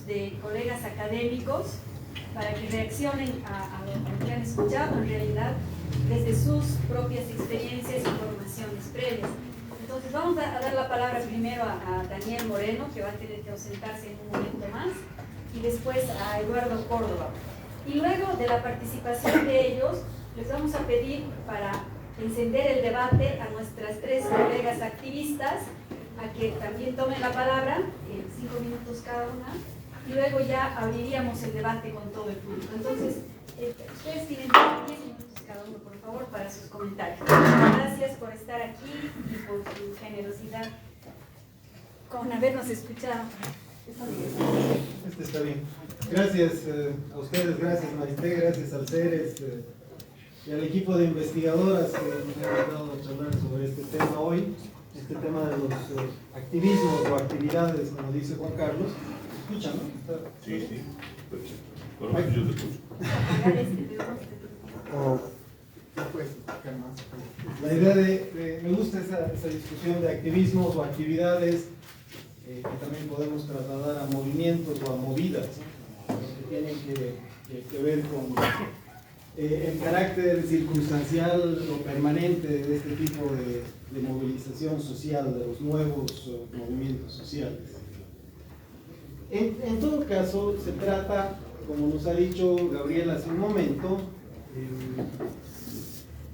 de colegas académicos para que reaccionen a lo que han escuchado en realidad desde sus propias experiencias y formaciones previas. Entonces vamos a dar la palabra primero a Daniel Moreno, que va a tener que ausentarse en un momento más, y después a Eduardo Córdoba. Y luego de la participación de ellos, les vamos a pedir para encender el debate a nuestras tres colegas activistas a que también tomen la palabra, 5 minutos cada una, y luego ya abriríamos el debate con todo el público. Entonces, ustedes tienen 10 minutos cada uno, por favor, para sus comentarios. Gracias por estar aquí y por su generosidad con habernos escuchado. Está bien. Gracias a ustedes, gracias Marité, gracias al CERES y al equipo de investigadoras que nos han ayudado a charlar sobre este tema hoy, este tema de los activismos o actividades, como dice Juan Carlos. ¿Escuchan, no? Sí, sí. Por lo menos yo te escucho. La idea me gusta esa discusión de activismos o actividades que también podemos trasladar a movimientos o a movidas, ¿no? Que tienen que ver con el carácter circunstancial o permanente de este tipo de movilización social, de los nuevos movimientos sociales. En todo caso, se trata, como nos ha dicho Gabriel hace un momento,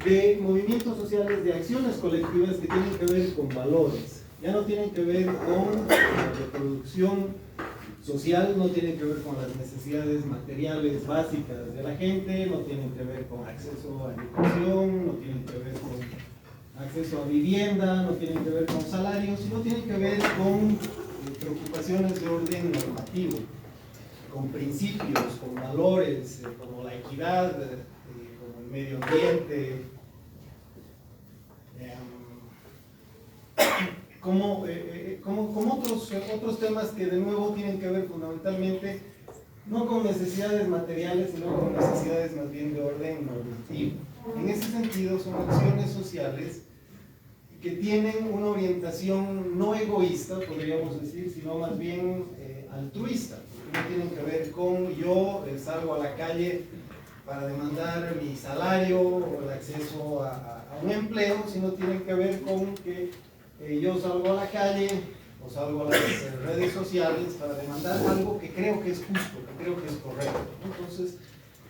de movimientos sociales, de acciones colectivas que tienen que ver con valores. Ya no tienen que ver con la reproducción social, no tienen que ver con las necesidades materiales básicas de la gente, no tienen que ver con acceso a educación, no tienen que ver con acceso a vivienda, no tienen que ver con salarios, sino tienen que ver con preocupaciones de orden normativo, con principios, con valores, como la equidad, como el medio ambiente, como otros temas que de nuevo tienen que ver fundamentalmente no con necesidades materiales, sino con necesidades más bien de orden normativo. En ese sentido son acciones sociales que tienen una orientación no egoísta, podríamos decir, sino más bien altruista, porque no tienen que ver con yo salgo a la calle para demandar mi salario o el acceso a un empleo, sino tienen que ver con que yo salgo a la calle o salgo a las redes sociales para demandar algo que creo que es justo, que creo que es correcto. Entonces,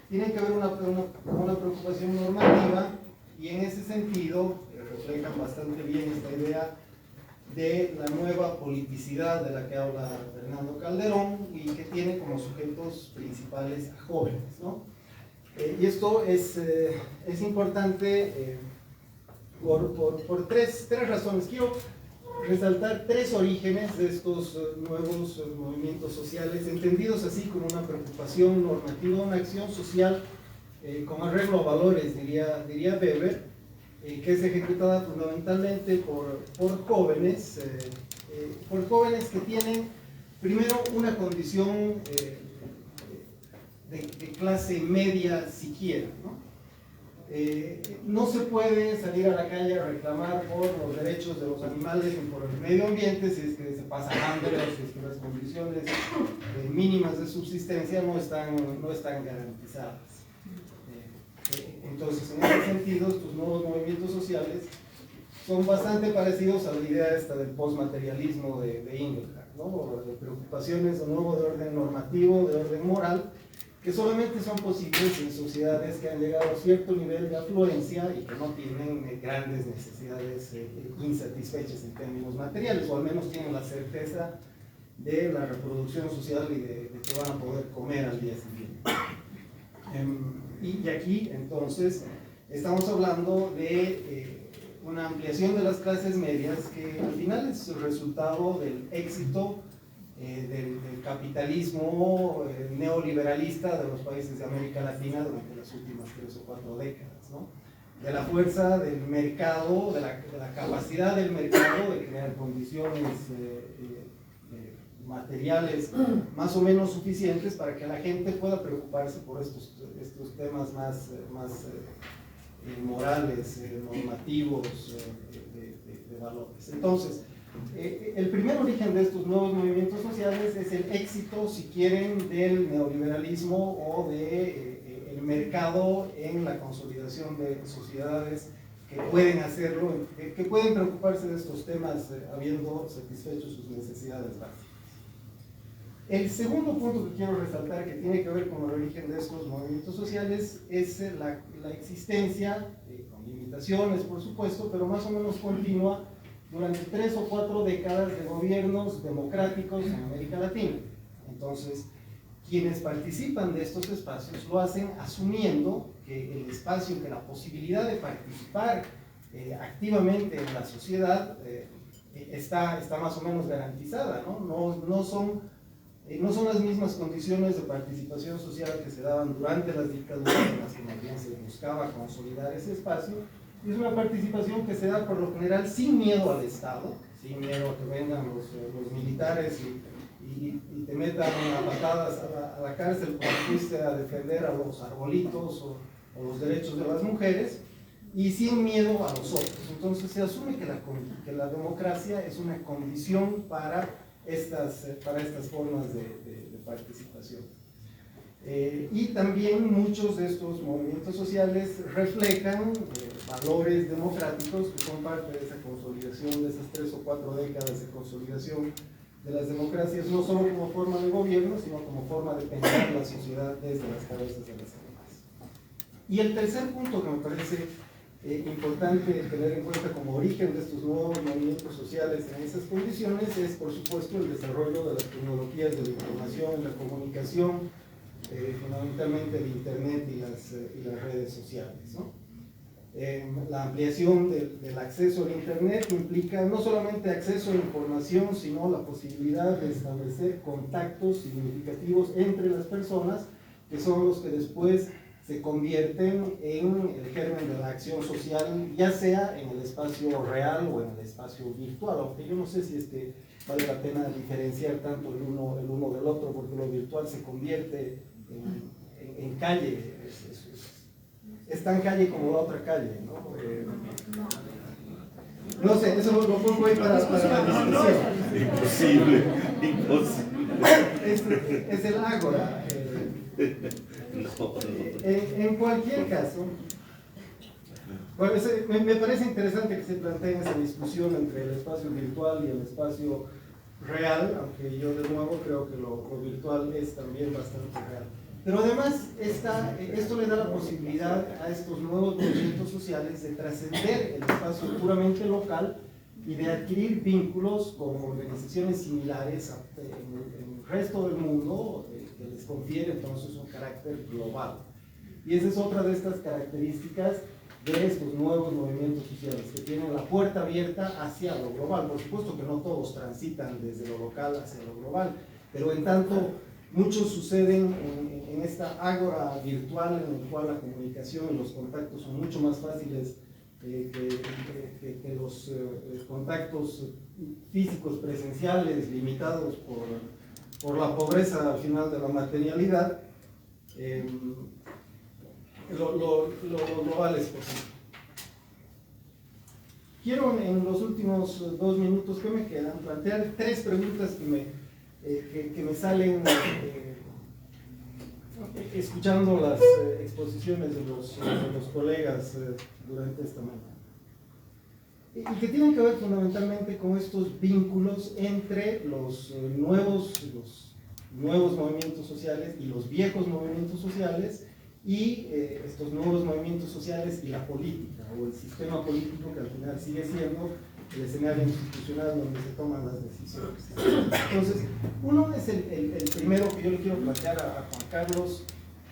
tiene que haber una preocupación normativa y en ese sentido reflejan bastante bien esta idea de la nueva politicidad de la que habla Fernando Calderón y que tiene como sujetos principales a jóvenes, ¿no? Y esto es importante por tres razones. Quiero resaltar tres orígenes de estos nuevos movimientos sociales, entendidos así como una preocupación normativa, una acción social con arreglo a valores, diría Weber, que es ejecutada fundamentalmente por jóvenes que tienen primero una condición de clase media siquiera, ¿no? No se puede salir a la calle a reclamar por los derechos de los animales ni por el medio ambiente si es que se pasa hambre o si es que las condiciones mínimas de subsistencia no están garantizadas. Entonces, en ese sentido, estos nuevos movimientos sociales son bastante parecidos a la idea esta del postmaterialismo de Engelhardt, ¿no? De preocupaciones de nuevo de orden normativo, de orden moral, que solamente son posibles en sociedades que han llegado a cierto nivel de afluencia y que no tienen grandes necesidades insatisfechas en términos materiales, o al menos tienen la certeza de la reproducción social y de que van a poder comer al día siguiente. Y aquí, entonces, estamos hablando de una ampliación de las clases medias que al final es el resultado del éxito del capitalismo neoliberalista de los países de América Latina durante las últimas 3 o 4 décadas, ¿no? De la fuerza del mercado, de la capacidad del mercado de crear condiciones materiales más o menos suficientes para que la gente pueda preocuparse por estos temas más morales, normativos, de valores. Entonces, El primer origen de estos nuevos movimientos sociales es el éxito, si quieren, del neoliberalismo o de el mercado en la consolidación de sociedades que pueden hacerlo, que pueden preocuparse de estos temas habiendo satisfecho sus necesidades básicas. El segundo punto que quiero resaltar, que tiene que ver con el origen de estos movimientos sociales, es la existencia, con limitaciones por supuesto, pero más o menos continua, durante 3 o 4 décadas de gobiernos democráticos en América Latina. Entonces, quienes participan de estos espacios lo hacen asumiendo que el espacio, que la posibilidad de participar activamente en la sociedad está más o menos garantizada, ¿no? No son las mismas condiciones de participación social que se daban durante las dictaduras en las que más bien se buscaba consolidar ese espacio, y es una participación que se da por lo general sin miedo al Estado, sin miedo a que vengan los militares y te metan a patadas a la cárcel porque fuiste a defender a los arbolitos o los derechos de las mujeres, y sin miedo a los otros. Entonces se asume que la democracia es una condición para estas formas de participación. Y también muchos de estos movimientos sociales reflejan valores democráticos que son parte de esa consolidación, de esas 3 o 4 décadas de consolidación de las democracias, no solo como forma de gobierno, sino como forma de pensar la sociedad desde las cabezas de las demás. Y el tercer punto que me parece importante tener en cuenta como origen de estos nuevos movimientos sociales en esas condiciones es, por supuesto, el desarrollo de las tecnologías de la información, la comunicación, fundamentalmente el Internet y las redes sociales, ¿no? La ampliación del acceso al Internet implica no solamente acceso a información, sino la posibilidad de establecer contactos significativos entre las personas, que son los que después se convierten en el germen de la acción social, ya sea en el espacio real o en el espacio virtual, aunque yo no sé si vale la pena diferenciar tanto el uno del otro, porque lo virtual se convierte en calle, es tan calle como la otra calle, ¿no? No sé, eso lo pongo ahí para la discusión. Imposible. Es el ágora. En cualquier caso, bueno, me parece interesante que se plantee esa discusión entre el espacio virtual y el espacio real, aunque yo de nuevo creo que lo virtual es también bastante real. Pero además esto le da la posibilidad a estos nuevos movimientos sociales de trascender el espacio puramente local y de adquirir vínculos con organizaciones similares en el resto del mundo, que les confiere entonces un carácter global. Y esa es otra de estas características de estos nuevos movimientos sociales, que tienen la puerta abierta hacia lo global. Por supuesto que no todos transitan desde lo local hacia lo global, pero en tanto muchos suceden en esta ágora virtual en la cual la comunicación y los contactos son mucho más fáciles que los contactos físicos presenciales limitados por la pobreza al final de la materialidad. Lo global es posible. Quiero en los últimos 2 minutos que me quedan plantear 3 preguntas que me salen escuchando las exposiciones de los colegas durante esta mañana, y que tienen que ver fundamentalmente con estos vínculos entre los nuevos movimientos sociales y los viejos movimientos sociales, y estos nuevos movimientos sociales y la política o el sistema político, que al final sigue siendo el escenario institucional donde se toman las decisiones. Entonces, uno es el primero que yo le quiero plantear a Juan Carlos,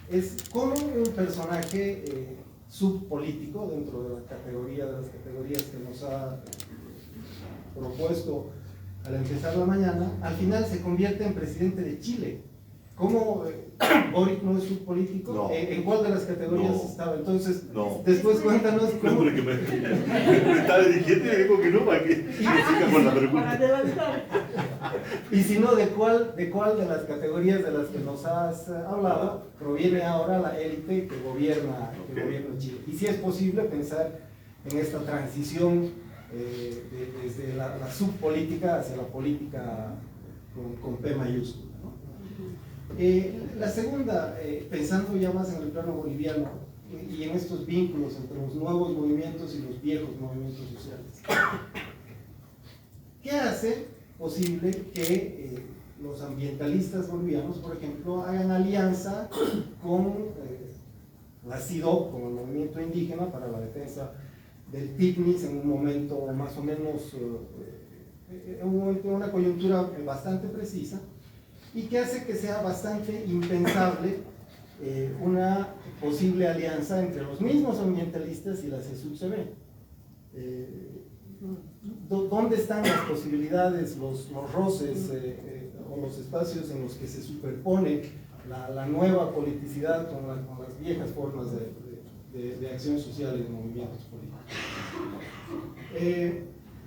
es cómo un personaje subpolítico dentro de la categoría de las categorías que nos ha propuesto al empezar la mañana, al final se convierte en presidente de Chile. ¿Cómo Boric no es subpolítico? No. ¿En cuál de las categorías No. estaba? Entonces, No. después cuéntanos No, cómo... porque me estaba dirigiendo y digo que no, para que siga con la pregunta. Y si no, ¿de cuál de las categorías de las que nos has hablado proviene ahora la élite que gobierna Chile? Y si es posible pensar en esta transición desde la subpolítica hacia la política con P mayúscula, ¿no? La segunda, pensando ya más en el plano boliviano y en estos vínculos entre los nuevos movimientos y los viejos movimientos sociales, ¿qué hace posible que los ambientalistas bolivianos, por ejemplo, hagan alianza con la CIDOC, con el movimiento indígena para la defensa del PICNIS en un momento más o menos, en una coyuntura bastante precisa, y que hace que sea bastante impensable una posible alianza entre los mismos ambientalistas y la CSUCB? ¿Dónde están las posibilidades, los roces o los espacios en los que se superpone la nueva politicidad con las viejas formas de acción social y de movimientos políticos?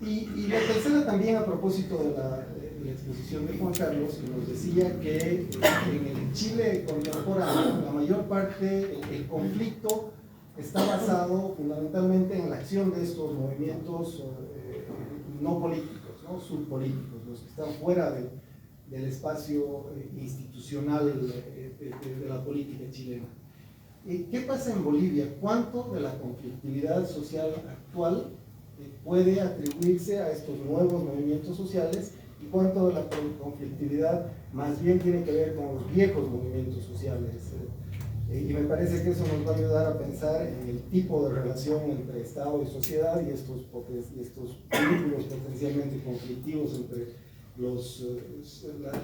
Y la tercera también, a propósito de la exposición de Juan Carlos, que nos decía que en el Chile contemporáneo la mayor parte del conflicto está basado fundamentalmente en la acción de estos movimientos no políticos, ¿no? Subpolíticos, los que están fuera del espacio institucional de la política chilena. ¿Qué pasa en Bolivia? ¿Cuánto de la conflictividad social actual puede atribuirse a estos nuevos movimientos sociales y cuánto de la conflictividad más bien tiene que ver con los viejos movimientos sociales? Y me parece que eso nos va a ayudar a pensar en el tipo de relación entre Estado y sociedad y estos vínculos potencialmente conflictivos entre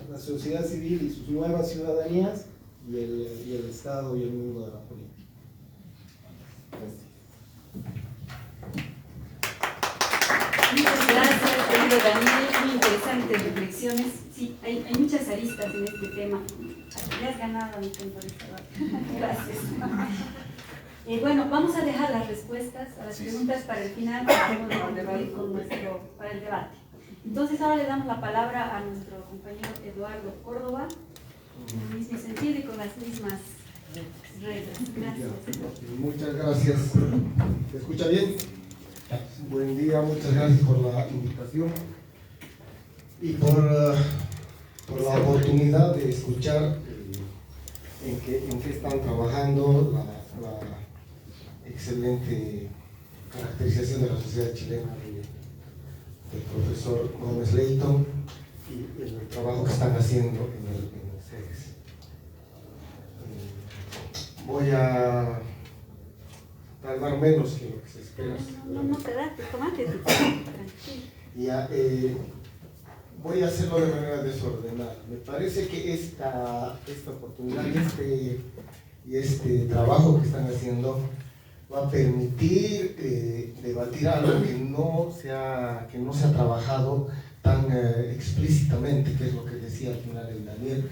la sociedad civil y sus nuevas ciudadanías y el Estado y el mundo de la política. Muchas gracias, querido Daniel, muy interesantes reflexiones. Sí, hay muchas aristas en este tema. Me has ganado mi tiempo de trabajo. Gracias. Bueno, vamos a dejar las respuestas a las preguntas para el final, para concluir para el debate. Entonces ahora le damos la palabra a nuestro compañero Eduardo Córdoba, en el mismo sentido y con las mismas reglas. Gracias. Muchas gracias. ¿Se escucha bien? Buen día, muchas gracias por la invitación y por la oportunidad de escuchar en qué están trabajando la excelente caracterización de la sociedad chilena del profesor Gómez Leighton y el trabajo que están haciendo en el CEDES. Voy a tardar menos que lo que se espera. No te das, tomate. Ya, voy a hacerlo de manera desordenada. Me parece que esta oportunidad y este trabajo que están haciendo va a permitir debatir algo que no se ha trabajado tan explícitamente, que es lo que decía al final el Daniel,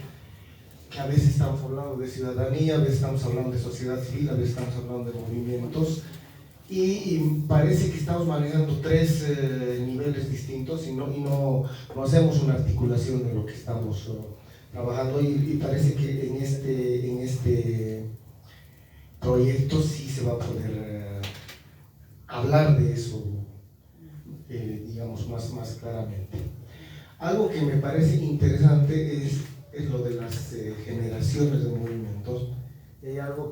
que a veces estamos hablando de ciudadanía, a veces estamos hablando de sociedad civil, a veces estamos hablando de movimientos, y parece que estamos manejando tres niveles distintos y no hacemos una articulación de lo que estamos trabajando, y parece que en este proyecto sí se va a poder hablar de eso, digamos, más claramente. Algo que me parece interesante es lo de las generaciones de movimientos. Hay algo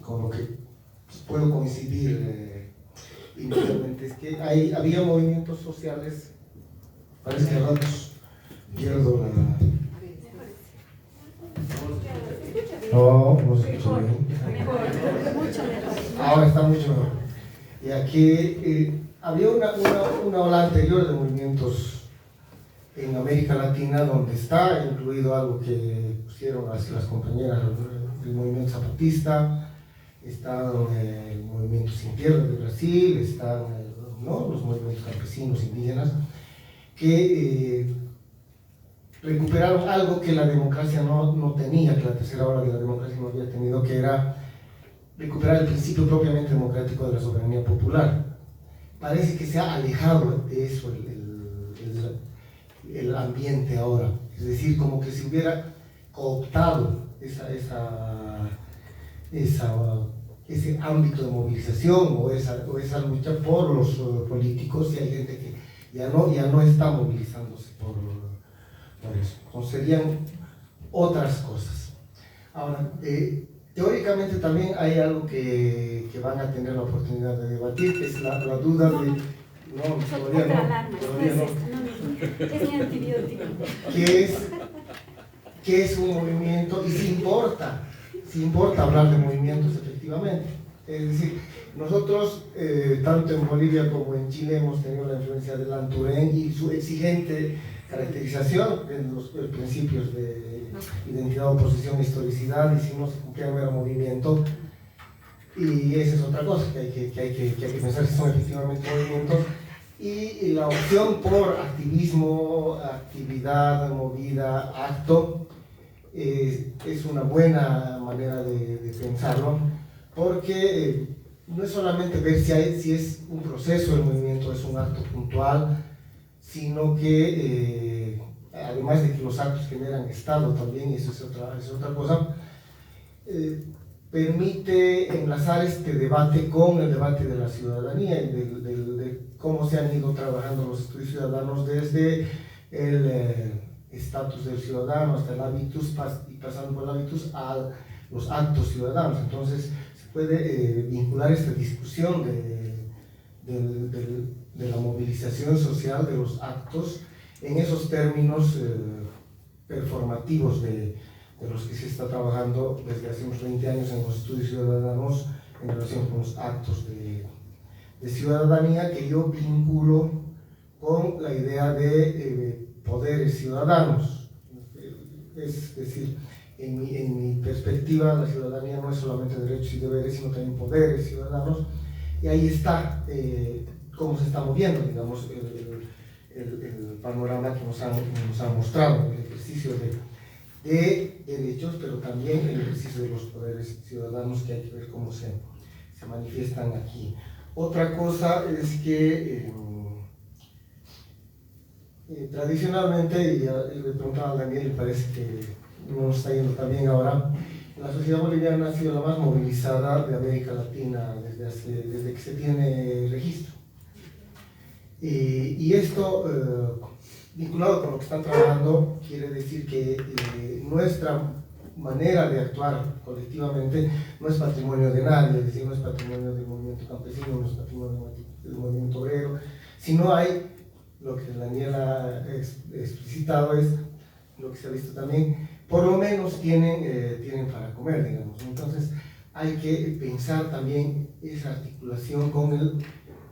con lo que puedo coincidir inicialmente, es que había movimientos sociales. Parece que a ratos pierdo la... No se escucha bien. Ahora está mucho mejor. Y aquí había una ola anterior de movimientos en América Latina, donde está incluido algo que pusieron las compañeras del movimiento zapatista, está el movimiento Sin Tierra de Brasil, están los movimientos campesinos, indígenas, que recuperaron algo que la democracia no tenía, que la tercera ola de la democracia no había tenido, que era recuperar el principio propiamente democrático de la soberanía popular. Parece que se ha alejado de eso el ambiente ahora, es decir, como que se hubiera cooptado esa ese ámbito de movilización o esa lucha por los políticos, y hay gente que ya no está movilizándose por eso. Entonces serían otras cosas. Ahora, teóricamente también hay algo que van a tener la oportunidad de debatir, que es la duda de... No, todavía no. Es mi antibiótico. ¿Qué es un movimiento? Y si importa hablar de movimientos efectivamente. Es decir, nosotros, tanto en Bolivia como en Chile, hemos tenido la influencia del Anturén y su exigente caracterización en los principios de identidad, oposición, historicidad. Hicimos que no era movimiento, y esa es otra cosa que hay que pensar si son efectivamente movimientos. Y la opción por activismo, actividad, movida, acto, es una buena manera de pensarlo, porque no es solamente ver si es un proceso el movimiento, es un acto puntual, sino que además de que los actos generan Estado también, y eso es otra cosa, permite enlazar este debate con el debate de la ciudadanía y de cómo se han ido trabajando los estudios ciudadanos desde el estatus del ciudadano hasta el habitus, y pasando por el habitus a los actos ciudadanos. Entonces se puede vincular esta discusión de la movilización social, de los actos, en esos términos performativos de los que se está trabajando desde hace unos 20 años en los estudios ciudadanos en relación con los actos de ciudadanía, que yo vinculo con la idea de poderes ciudadanos. Es decir, en mi perspectiva, la ciudadanía no es solamente derechos y deberes, sino también poderes ciudadanos, y ahí está cómo se está moviendo, digamos, el panorama que nos han mostrado, el ejercicio de derechos, pero también el ejercicio de los poderes ciudadanos, que hay que ver cómo se manifiestan aquí. Otra cosa es que tradicionalmente, y le preguntaba a Daniel, y parece que no nos está yendo tan bien ahora, la sociedad boliviana ha sido la más movilizada de América Latina desde que se tiene registro. Y esto, vinculado con lo que están trabajando, quiere decir que nuestra manera de actuar colectivamente no es patrimonio de nadie, es decir, no es patrimonio del movimiento campesino, no es patrimonio del movimiento obrero, sino hay, lo que Daniela ha explicitado, es lo que se ha visto también, por lo menos tienen para comer, digamos. Entonces hay que pensar también esa articulación con el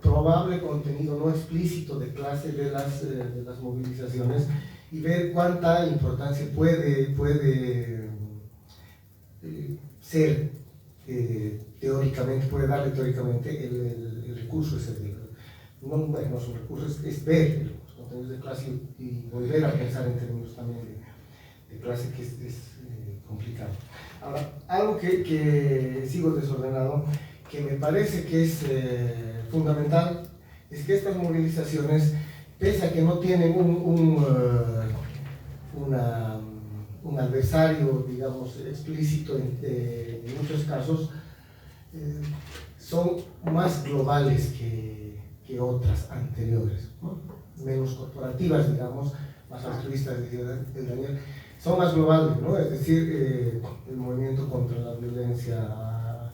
probable contenido no explícito de clase de las movilizaciones, y ver cuánta importancia puede ser teóricamente, puede darle teóricamente el recurso ese. No es un recurso, es ver los contenidos de clase y volver a pensar en términos también de clase, que es complicado. Ahora, algo que sigo desordenado, que me parece que es fundamental, es que estas movilizaciones, pese a que no tienen un adversario, digamos, explícito en muchos casos, son más globales que otras anteriores, ¿no? Menos corporativas, digamos, más altruistas, decía el Daniel, son más globales, ¿no? Es decir, el movimiento contra la violencia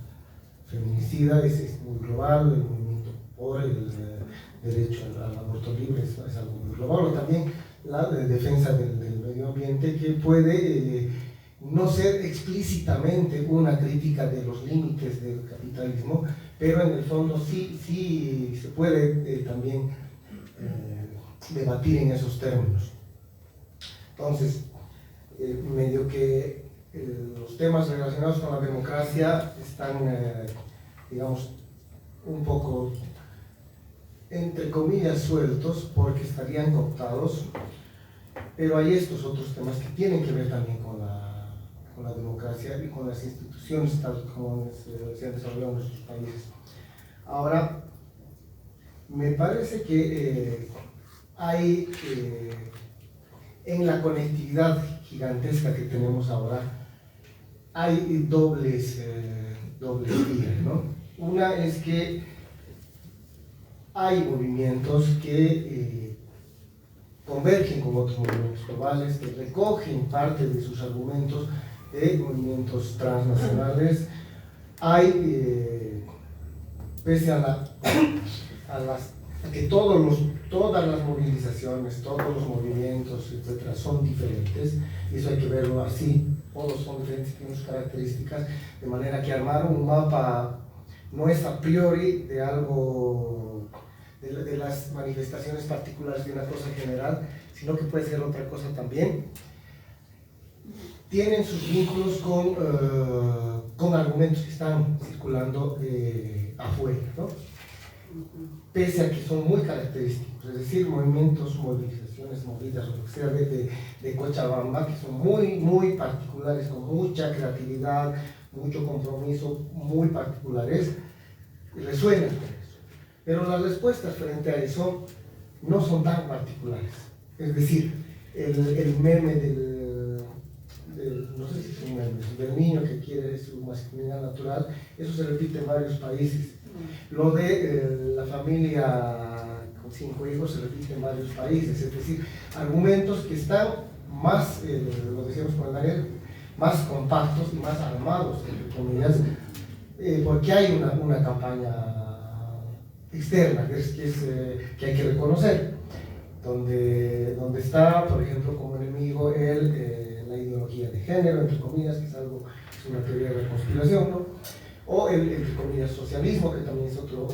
feminicida es muy global, el movimiento por el derecho al aborto libre es algo muy global, o también la defensa del medio ambiente, que puede no ser explícitamente una crítica de los límites del capitalismo, pero en el fondo sí se puede también debatir en esos términos. Entonces, medio que los temas relacionados con la democracia están, digamos, un poco, entre comillas, sueltos, porque estarían cooptados, pero hay estos otros temas que tienen que ver también con la democracia y con las instituciones tal como se han desarrollado en nuestros países. Ahora, me parece que hay en la conectividad gigantesca que tenemos ahora, hay dobles doble vía, ¿no? Una es que hay movimientos que convergen con otros movimientos globales, que recogen parte de sus argumentos de movimientos transnacionales. Hay, pese a que todas las movilizaciones, todos los movimientos, etcétera, son diferentes, y eso hay que verlo así, todos son diferentes, tienen sus características, de manera que armar un mapa no es a priori de algo, de las manifestaciones particulares de una cosa general, sino que puede ser otra cosa también. Tienen sus vínculos con argumentos que están circulando afuera, ¿no? Pese a que son muy característicos, es decir, movimientos, movilizaciones, movidas, o lo que sea de Cochabamba, que son muy particulares, con mucha creatividad, mucho compromiso, muy particulares, resuenan con eso. Pero las respuestas frente a eso no son tan particulares. Es decir, el meme no sé si es un meme, del niño que quiere su masculinidad natural, eso se repite en varios países. Lo de la familia con 5 hijos se repite en varios países, es decir, argumentos que están más, lo decíamos con Daniel, más compactos y más armados, entre comillas, porque hay una campaña externa que hay que reconocer, donde está, por ejemplo, como enemigo la ideología de género, entre comillas, que es una teoría de la conspiración, ¿no? O entre comillas, socialismo, que también es otro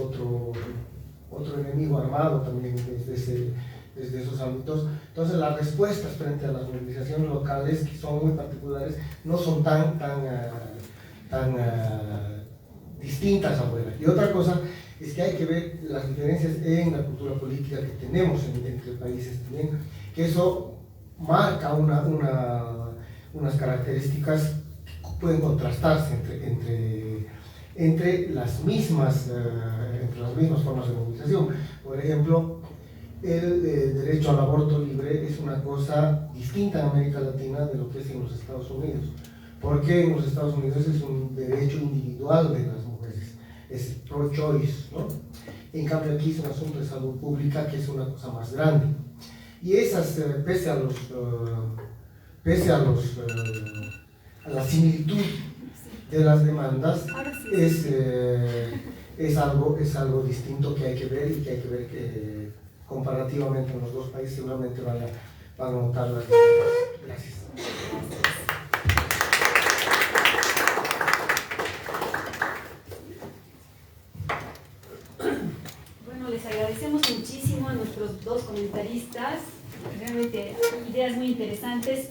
enemigo armado también desde esos ámbitos. Entonces, las respuestas frente a las movilizaciones locales, que son muy particulares, no son tan distintas afuera. Y otra cosa es que hay que ver las diferencias en la cultura política que tenemos entre países también, que eso marca unas características que pueden contrastarse entre las mismas formas de movilización. Por ejemplo, el derecho al aborto libre es una cosa distinta en América Latina de lo que es en los Estados Unidos, porque en los Estados Unidos es un derecho individual de las mujeres, es pro-choice, ¿no? En cambio aquí es un asunto de salud pública, que es una cosa más grande. Y esas, pese a la similitud de las demandas, es algo distinto que hay que ver, y que hay que ver que comparativamente en los dos países seguramente van a notar las diferencias. Gracias. Bueno, les agradecemos muchísimo a nuestros dos comentaristas, realmente ideas muy interesantes.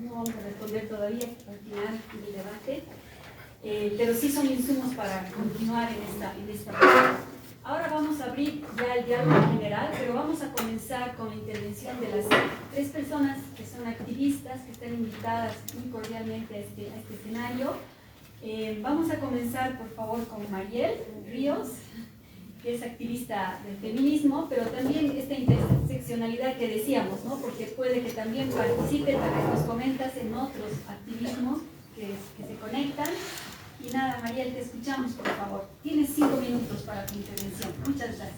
No vamos a responder todavía al final del debate, pero sí son insumos para continuar en esta parte. Ahora vamos a abrir ya el diálogo en general, pero vamos a comenzar con la intervención de las 3 personas que son activistas, que están invitadas muy cordialmente a este escenario. Vamos a comenzar, por favor, con Mariel Ríos, que es activista del feminismo, pero también esta interseccionalidad que decíamos, ¿no? Porque puede que también participe, tal vez nos comentas, en otros activismos que se conectan. Y nada, Mariel, te escuchamos, por favor. Tienes 5 minutos para tu intervención. Muchas gracias.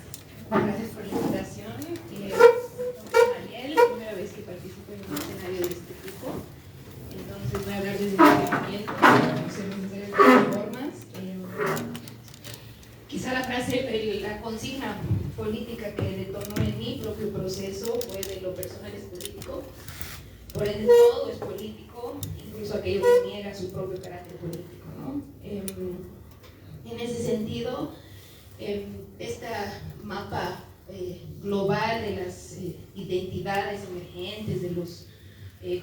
Gracias por la invitación. Soy Mariel, primera vez que participo en un escenario de este tipo. Entonces voy a hablar desde mi movimiento, ser necesarias las reformas. Quizá la frase, la consigna política que detonó en mi propio proceso fue: de lo personal es político, por ende todo es político, incluso aquello que niega su propio carácter político, ¿no? En ese sentido, este mapa global de las identidades emergentes, de los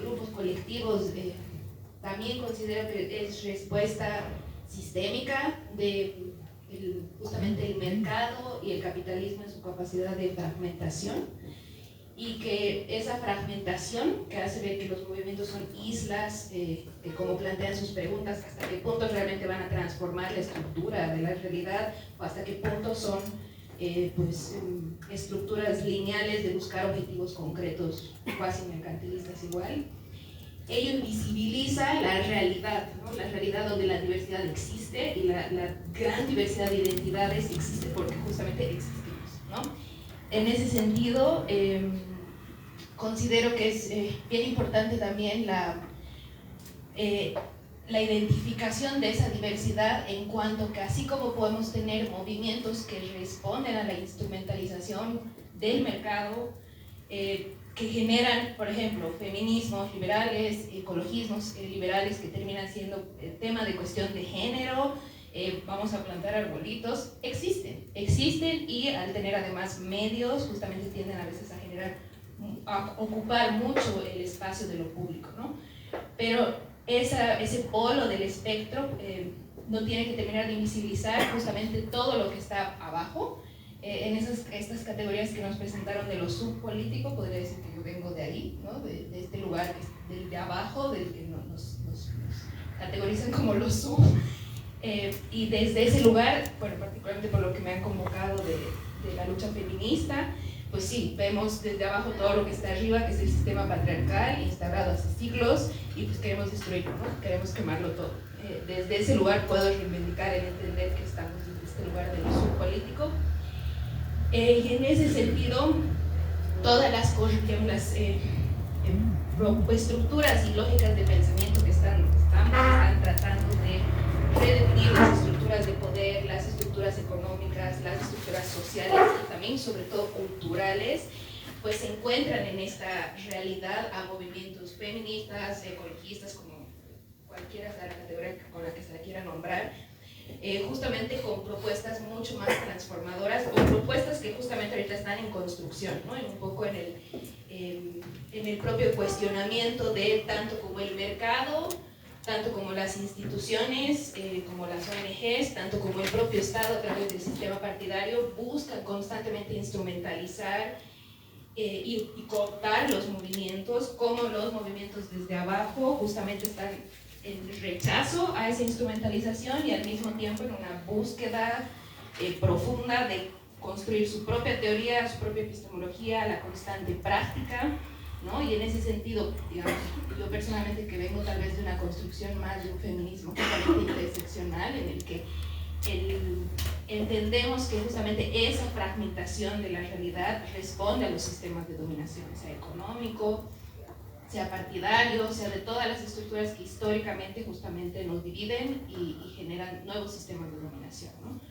grupos colectivos, también considero que es respuesta sistémica de justamente el mercado y el capitalismo en su capacidad de fragmentación, y que esa fragmentación que hace ver que los movimientos son islas, como plantean sus preguntas, hasta qué punto realmente van a transformar la estructura de la realidad, o hasta qué punto son estructuras lineales de buscar objetivos concretos, cuasi mercantilistas igual. ello invisibiliza la realidad, ¿no? La realidad donde la diversidad existe y la gran diversidad de identidades existe porque justamente existimos, ¿no? En ese sentido, considero que es bien importante también la identificación de esa diversidad, en cuanto que así como podemos tener movimientos que responden a la instrumentalización del mercado, que generan, por ejemplo, feminismos liberales, ecologismos liberales que terminan siendo tema de cuestión de género, vamos a plantar arbolitos, existen y al tener además medios justamente tienden a veces a ocupar mucho el espacio de lo público, ¿no? Pero ese polo del espectro no tiene que terminar de invisibilizar justamente todo lo que está abajo. En estas categorías que nos presentaron de lo subpolítico, podría decir que yo vengo de ahí, ¿no? de este lugar del de abajo, del que nos categorizan como lo sub. Y desde ese lugar, bueno, particularmente por lo que me han convocado de la lucha feminista, pues sí, vemos desde abajo todo lo que está arriba, que es el sistema patriarcal instaurado hace siglos, y pues queremos destruirlo, ¿no? Queremos quemarlo todo. Desde ese lugar puedo reivindicar el entender que estamos en este lugar de lo subpolítico. Y en ese sentido, todas las estructuras y lógicas de pensamiento que están tratando de redefinir las estructuras de poder, las estructuras económicas, las estructuras sociales y también, sobre todo, culturales, pues se encuentran en esta realidad a movimientos feministas, ecologistas, como cualquiera sea la categoría con la que se la quiera nombrar, justamente con propuestas mucho más transformadoras o propuestas que justamente ahorita están en construcción, ¿no? Un poco en el propio cuestionamiento de tanto como el mercado, tanto como las instituciones, como las ONGs, tanto como el propio Estado a través del sistema partidario buscan constantemente instrumentalizar y cooptar los movimientos, como los movimientos desde abajo justamente están en rechazo a esa instrumentalización y al mismo tiempo en una búsqueda profunda de construir su propia teoría, su propia epistemología, la constante práctica, ¿no? Y en ese sentido, digamos, yo personalmente que vengo tal vez de una construcción más de un feminismo totalmente interseccional, en el que entendemos que justamente esa fragmentación de la realidad responde a los sistemas de dominación, sea económico, sea partidario, sea de todas las estructuras que históricamente justamente nos dividen y generan nuevos sistemas de dominación, ¿no?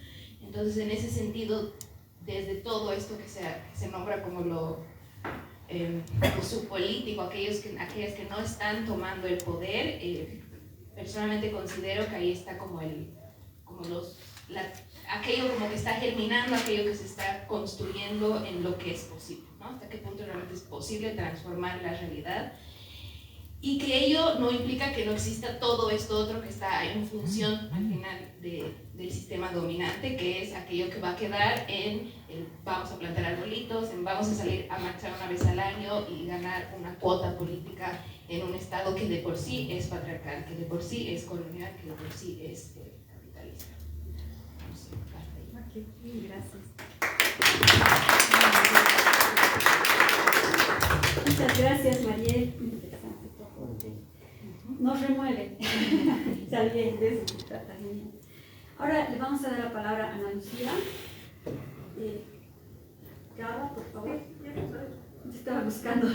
Entonces, en ese sentido, desde todo esto que se nombra como lo subpolítico, aquellas que no están tomando el poder, personalmente considero que ahí está aquello como que está germinando, aquello que se está construyendo en lo que es posible, ¿no? Hasta qué punto realmente es posible transformar la realidad, y que ello no implica que no exista todo esto otro que está en función al final del sistema dominante, que es aquello que va a quedar en el vamos a plantar arbolitos, en vamos a salir a marchar una vez al año y ganar una cuota política en un estado que de por sí es patriarcal, que de por sí es colonial, que de por sí es capitalista. No sé, hasta ahí. Okay, gracias. Muchas gracias, Mariel. Interesante todo. Nos remueve. Está bien, de eso se trata. Ahora le vamos a dar la palabra a Ana Lucía. Gaba, por favor. Estaba buscando.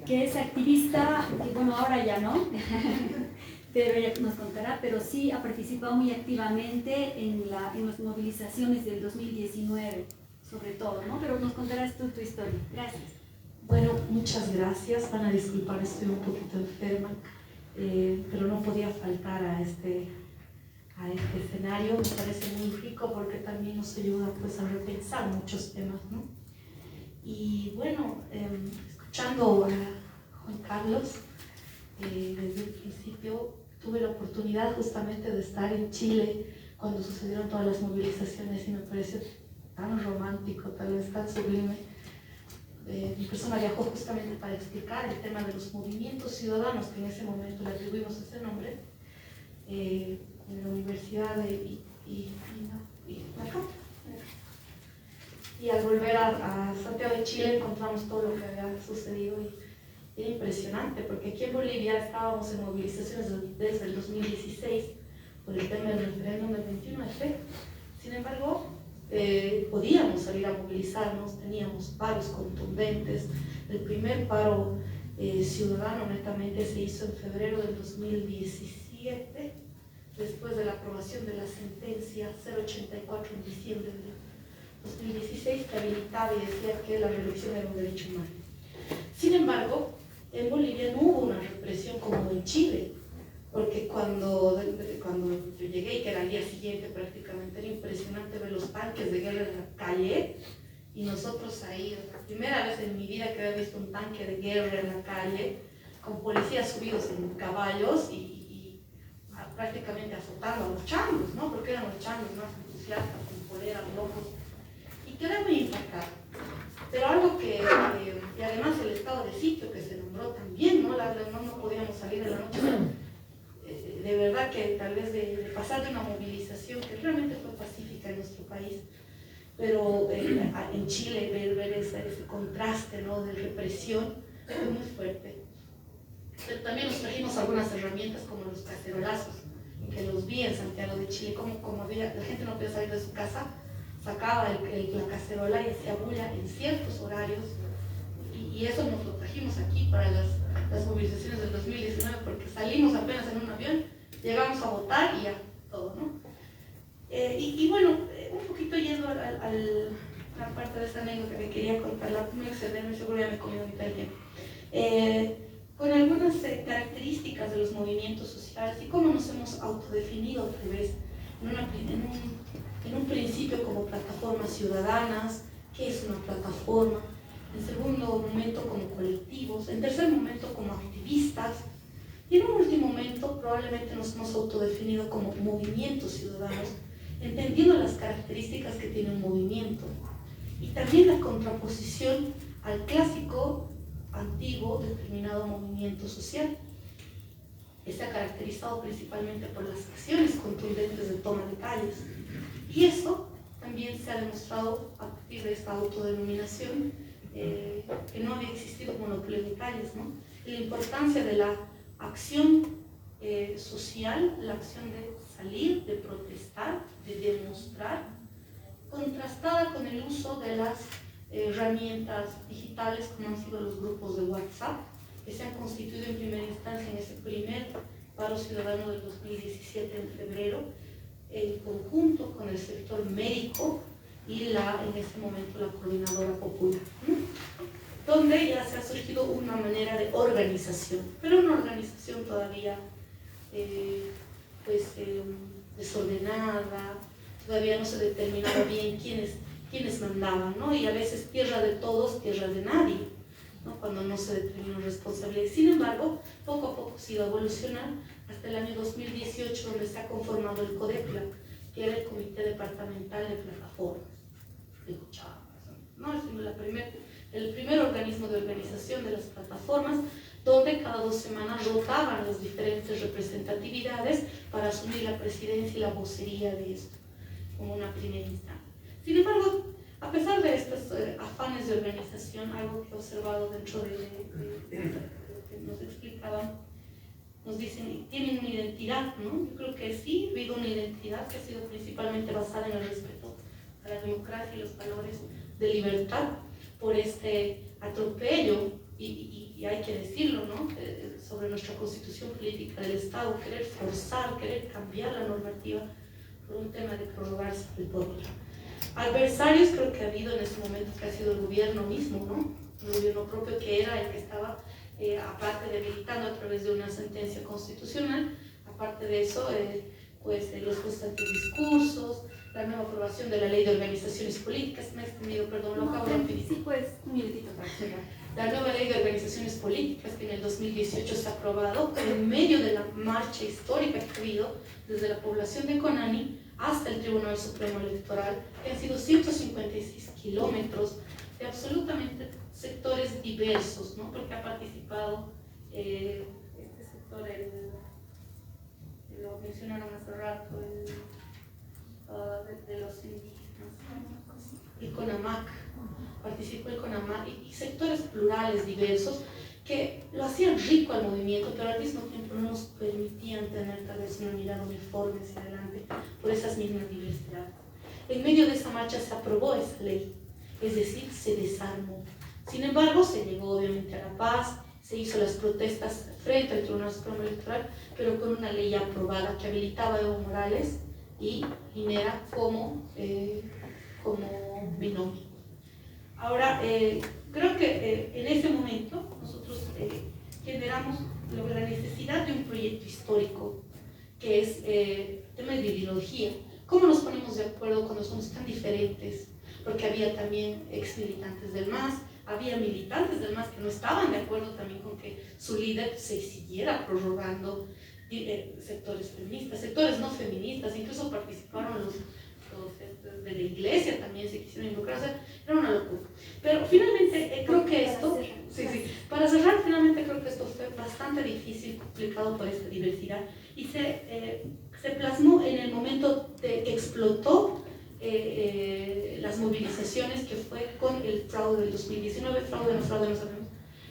Que es activista, que bueno, ahora ya no, pero ella nos contará, pero sí ha participado muy activamente en las movilizaciones del 2019, sobre todo, ¿no? Pero nos contarás tú tu historia. Gracias. Bueno, muchas gracias. Van a disculpar, estoy un poquito enferma, pero no podía faltar a este escenario. Me parece muy rico porque también nos ayuda pues, a repensar muchos temas, ¿no? Y bueno, escuchando a Juan Carlos, desde el principio tuve la oportunidad justamente de estar en Chile cuando sucedieron todas las movilizaciones y me pareció tan romántico, tal vez tan sublime. Mi persona viajó justamente para explicar el tema de los movimientos ciudadanos, que en ese momento le atribuimos ese nombre, en la Universidad de y al volver a Santiago de Chile encontramos todo lo que había sucedido y Era impresionante, porque aquí en Bolivia estábamos en movilizaciones desde el 2016 por el tema del referéndum del 21 de fe. Sin embargo, podíamos salir a movilizarnos, teníamos paros contundentes. El primer paro ciudadano netamente se hizo en febrero del 2017, después de la aprobación de la sentencia 084 en diciembre del 2016, que habilitaba y decía que la reelección era un derecho humano. Sin embargo, en Bolivia no hubo una represión como en Chile, porque cuando yo llegué, y que era el día siguiente prácticamente, era impresionante ver los tanques de guerra en la calle, y nosotros ahí, la primera vez en mi vida que había visto un tanque de guerra en la calle, con policías subidos en caballos y prácticamente azotando a los changos, ¿no? Porque eran los changos más entusiastas, con poleras, locos, y quedé muy impactada. Pero algo y además el estado de sitio que se nombró también, ¿no? No podíamos salir de la noche. De verdad que tal vez de pasar de una movilización que realmente fue pacífica en nuestro país, pero en Chile ver ese contraste, ¿no? De represión fue muy fuerte. Pero también nos trajimos algunas herramientas como los cacerolazos, que los vi en Santiago de Chile, como la gente no podía salir de su casa, sacaba la cacerola y hacía bulla en ciertos horarios, y eso nos lo trajimos aquí para las movilizaciones del 2019, porque salimos apenas en un avión, llegamos a votar y ya, todo, ¿no? Y bueno, un poquito yendo a la parte de esta anécdota que quería contar, la voy a excederme, seguro ya me he comido mitad del tiempo. Con algunas características de los movimientos sociales y cómo nos hemos autodefinido tal vez en un principio como plataformas ciudadanas, qué es una plataforma, en segundo momento como colectivos, en tercer momento como activistas, y en un último momento probablemente nos hemos autodefinido como movimientos ciudadanos, entendiendo las características que tiene un movimiento y también la contraposición al clásico antiguo determinado movimiento social. Está caracterizado principalmente por las acciones contundentes de toma de calles, y eso también se ha demostrado a partir de esta autodenominación, que no había existido monopolio de calles, ¿no? Y la importancia de la acción social, la acción de salir, de protestar, de demostrar, contrastada con el uso de las herramientas digitales como han sido los grupos de WhatsApp, que se han constituido en primera instancia en ese primer paro ciudadano del 2017 en febrero, en conjunto con el sector médico y en ese momento la coordinadora popular, ¿no? Donde ya se ha surgido una manera de organización, pero una organización todavía desordenada, todavía no se determinaba bien quiénes mandaban, ¿no? Y a veces tierra de todos, tierra de nadie, ¿no? Cuando no se determinó responsabilidad. Sin embargo, poco a poco se iba a evolucionar hasta el año 2018, donde se ha conformado el CODEPLA, que era el Comité Departamental de Plataformas. ¿No? Es el primer organismo de organización de las plataformas, donde cada 2 semanas rotaban las diferentes representatividades para asumir la presidencia y la vocería de esto, como una primera instancia. Sin embargo, a pesar de estos afanes de organización, algo que he observado dentro de lo que nos explicaban, nos dicen, tienen una identidad, ¿no? Yo creo que sí, ha habido una identidad que ha sido principalmente basada en el respeto a la democracia y los valores de libertad por este atropello, y hay que decirlo, ¿no? Sobre nuestra constitución política del Estado, querer forzar, querer cambiar la normativa por un tema de prorrogarse el poder. Adversarios creo que ha habido en este momento, que ha sido el gobierno mismo, ¿no? El gobierno propio, que era el que estaba, aparte debilitando a través de una sentencia constitucional, aparte de eso, los constantes discursos, la nueva aprobación de la ley de organizaciones políticas, me he extendido, perdón, lo acabo de pedir. Sí, pues, un minutito para cerrar. La nueva ley de organizaciones políticas, que en el 2018 se ha aprobado en medio de la marcha histórica que ha habido desde la población de Conani hasta el Tribunal Supremo Electoral, que han sido 156 kilómetros de absolutamente sectores diversos, ¿no? Porque ha participado este sector, lo mencionaron hace rato, de los indígenas, el CONAMAC, participó el CONAMAC, y sectores plurales diversos que lo hacían rico al movimiento, pero al mismo tiempo no nos permitían tener tal vez una mirada uniforme hacia adelante por esas mismas diversidades. En medio de esa marcha se aprobó esa ley, es decir, se desarmó. Sin embargo, se llegó obviamente a la paz, se hizo las protestas frente al Tribunal Supremo Electoral, pero con una ley aprobada que habilitaba a Evo Morales y Linera como binomio. Ahora, creo que en ese momento nosotros generamos la necesidad de un proyecto histórico que es tema de ideología. ¿Cómo nos ponemos de acuerdo cuando somos tan diferentes? Porque había también ex militantes del MAS, había militantes del MAS que no estaban de acuerdo también con que su líder se siguiera prorrogando sectores feministas, sectores no feministas, incluso participaron los de la iglesia también se quisieron involucrar, o sea, era una locura. Pero finalmente creo que esto, para cerrar, finalmente creo que esto fue bastante difícil, complicado por esta diversidad y se plasmó en el momento que explotó las movilizaciones, que fue con el fraude del 2019, fraude no sabemos.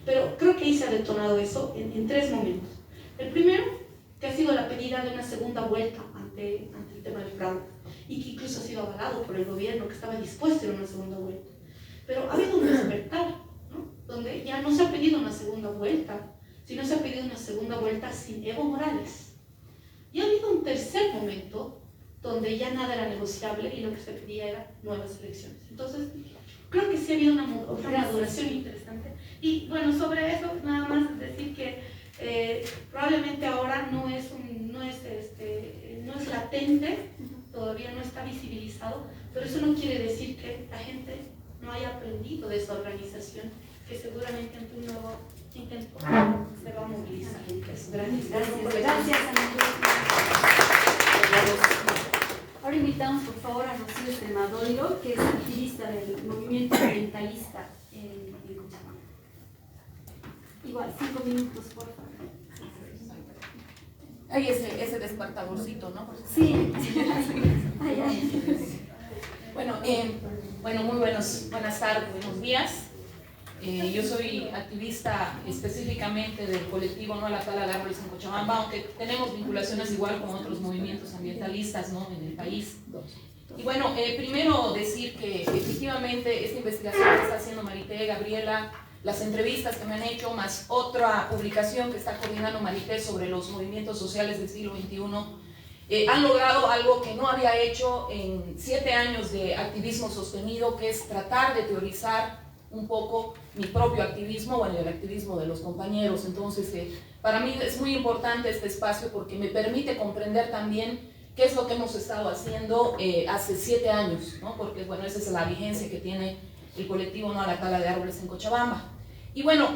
Pero creo que ahí se ha detonado eso en tres momentos. El primero, que ha sido la pedida de una segunda vuelta ante el tema del fraude, y que incluso ha sido avalado por el gobierno, que estaba dispuesto a ir a una segunda vuelta. Pero ha habido un despertar, ¿no? Donde ya no se ha pedido una segunda vuelta, sino se ha pedido una segunda vuelta sin Evo Morales. Y ha habido un tercer momento donde ya nada era negociable y lo que se pedía era nuevas elecciones. Entonces, creo que sí ha habido una maduración interesante. Y bueno, sobre eso nada más decir que probablemente ahora no es latente, todavía no está visibilizado, pero eso no quiere decir que la gente no haya aprendido de esa organización, que seguramente ante un nuevo intento se va a movilizar. Gracias, Ana. Ahora invitamos por favor a Rocío Extremadura, que es activista del movimiento ambientalista en Cochabamba. Igual, 5 minutos, por favor. Hay ese despertadorcito, ¿no? Sí. Bueno, muy buenas tardes, buenos días. Yo soy activista específicamente del colectivo No a la Tala de Árboles en Cochabamba, aunque tenemos vinculaciones igual con otros movimientos ambientalistas, ¿no?, en el país. Y bueno, primero decir que efectivamente esta investigación que está haciendo Marité, Gabriela, las entrevistas que me han hecho, más otra publicación que está coordinando Marité sobre los movimientos sociales del siglo XXI, han logrado algo que no había hecho en 7 años de activismo sostenido, que es tratar de teorizar un poco mi propio activismo, bueno, el activismo de los compañeros. Entonces, para mí es muy importante este espacio porque me permite comprender también qué es lo que hemos estado haciendo hace 7 años, ¿no? Porque, bueno, esa es la vigencia que tiene el colectivo No a la Tala de Árboles en Cochabamba. Y bueno,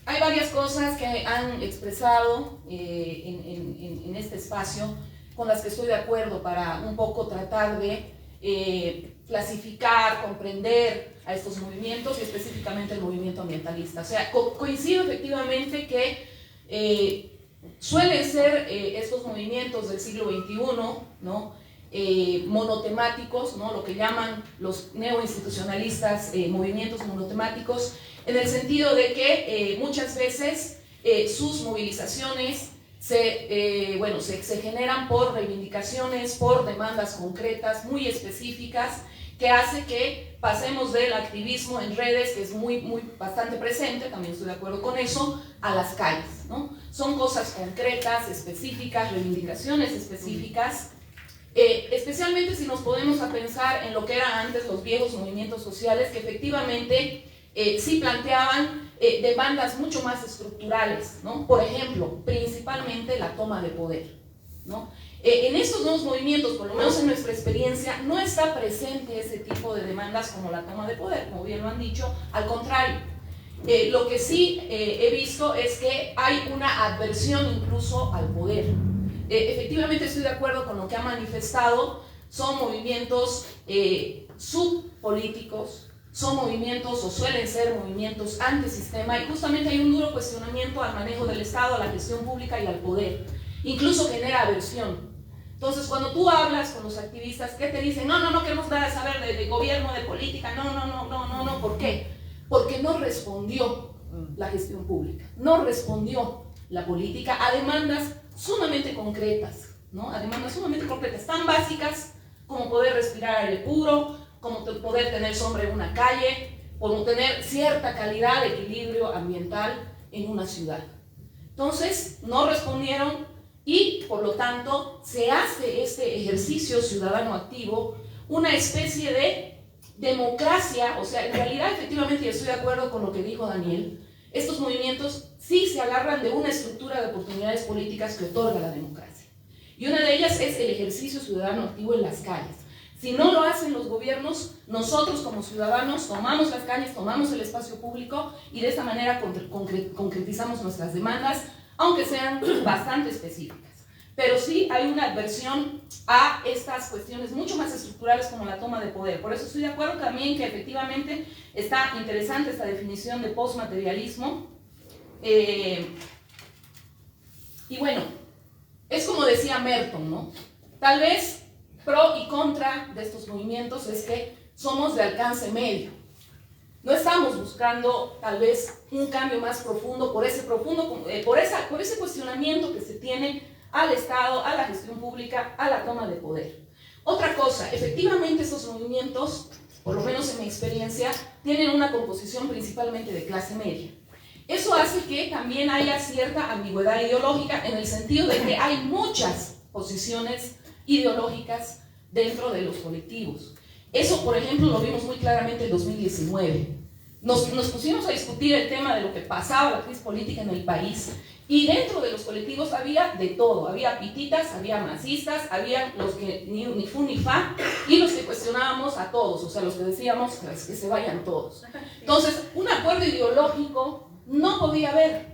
hay varias cosas que han expresado en este espacio con las que estoy de acuerdo para un poco tratar de clasificar, comprender a estos movimientos y específicamente el movimiento ambientalista. O sea, coincido efectivamente que suelen ser estos movimientos del siglo XXI, ¿no?, monotemáticos, ¿no?, lo que llaman los neoinstitucionalistas movimientos monotemáticos, en el sentido de que muchas veces sus movilizaciones se generan por reivindicaciones, por demandas concretas, muy específicas, que hace que pasemos del activismo en redes, que es bastante presente, también estoy de acuerdo con eso, a las calles, ¿no? Son cosas concretas, específicas, reivindicaciones específicas, especialmente si nos podemos a pensar en lo que eran antes los viejos movimientos sociales, que efectivamente sí planteaban demandas mucho más estructurales, ¿no? Por ejemplo, principalmente la toma de poder, ¿no? En estos nuevos movimientos, por lo menos en nuestra experiencia, no está presente ese tipo de demandas como la toma de poder, como bien lo han dicho, al contrario. Lo que sí he visto es que hay una adversión incluso al poder. Efectivamente estoy de acuerdo con lo que ha manifestado, son movimientos subpolíticos, son movimientos o suelen ser movimientos antisistema, y justamente hay un duro cuestionamiento al manejo del Estado, a la gestión pública y al poder. Incluso genera aversión. Entonces, cuando tú hablas con los activistas, ¿qué te dicen? No queremos nada de saber de gobierno, de política, no, ¿por qué? Porque no respondió la gestión pública, no respondió la política a demandas sumamente concretas, ¿no? A demandas sumamente concretas, tan básicas como poder respirar aire puro, como poder tener sombra en una calle, como tener cierta calidad de equilibrio ambiental en una ciudad. Entonces, no respondieron y, por lo tanto, se hace este ejercicio ciudadano activo una especie de democracia, o sea, en realidad, efectivamente, y estoy de acuerdo con lo que dijo Daniel, estos movimientos sí se agarran de una estructura de oportunidades políticas que otorga la democracia. Y una de ellas es el ejercicio ciudadano activo en las calles. Si no lo hacen los gobiernos, nosotros como ciudadanos tomamos las calles, tomamos el espacio público y de esta manera concretizamos nuestras demandas, aunque sean bastante específicas. Pero sí hay una adversión a estas cuestiones mucho más estructurales como la toma de poder. Por eso estoy de acuerdo también que efectivamente está interesante esta definición de postmaterialismo. Y bueno, es como decía Merton, ¿no? Tal vez pro y contra de estos movimientos es que somos de alcance medio. No estamos buscando tal vez un cambio más profundo por ese cuestionamiento que se tiene al Estado, a la gestión pública, a la toma de poder. Otra cosa, efectivamente estos movimientos, por lo menos en mi experiencia, tienen una composición principalmente de clase media. Eso hace que también haya cierta ambigüedad ideológica en el sentido de que hay muchas posiciones ideológicas dentro de los colectivos. Eso, por ejemplo, lo vimos muy claramente en 2019. Nos pusimos a discutir el tema de lo que pasaba, la crisis política en el país, y dentro de los colectivos había de todo. Había pititas, había masistas, había los que ni fu ni fa, y los que cuestionábamos a todos, o sea, los que decíamos que se vayan todos. Entonces, un acuerdo ideológico no podía haber,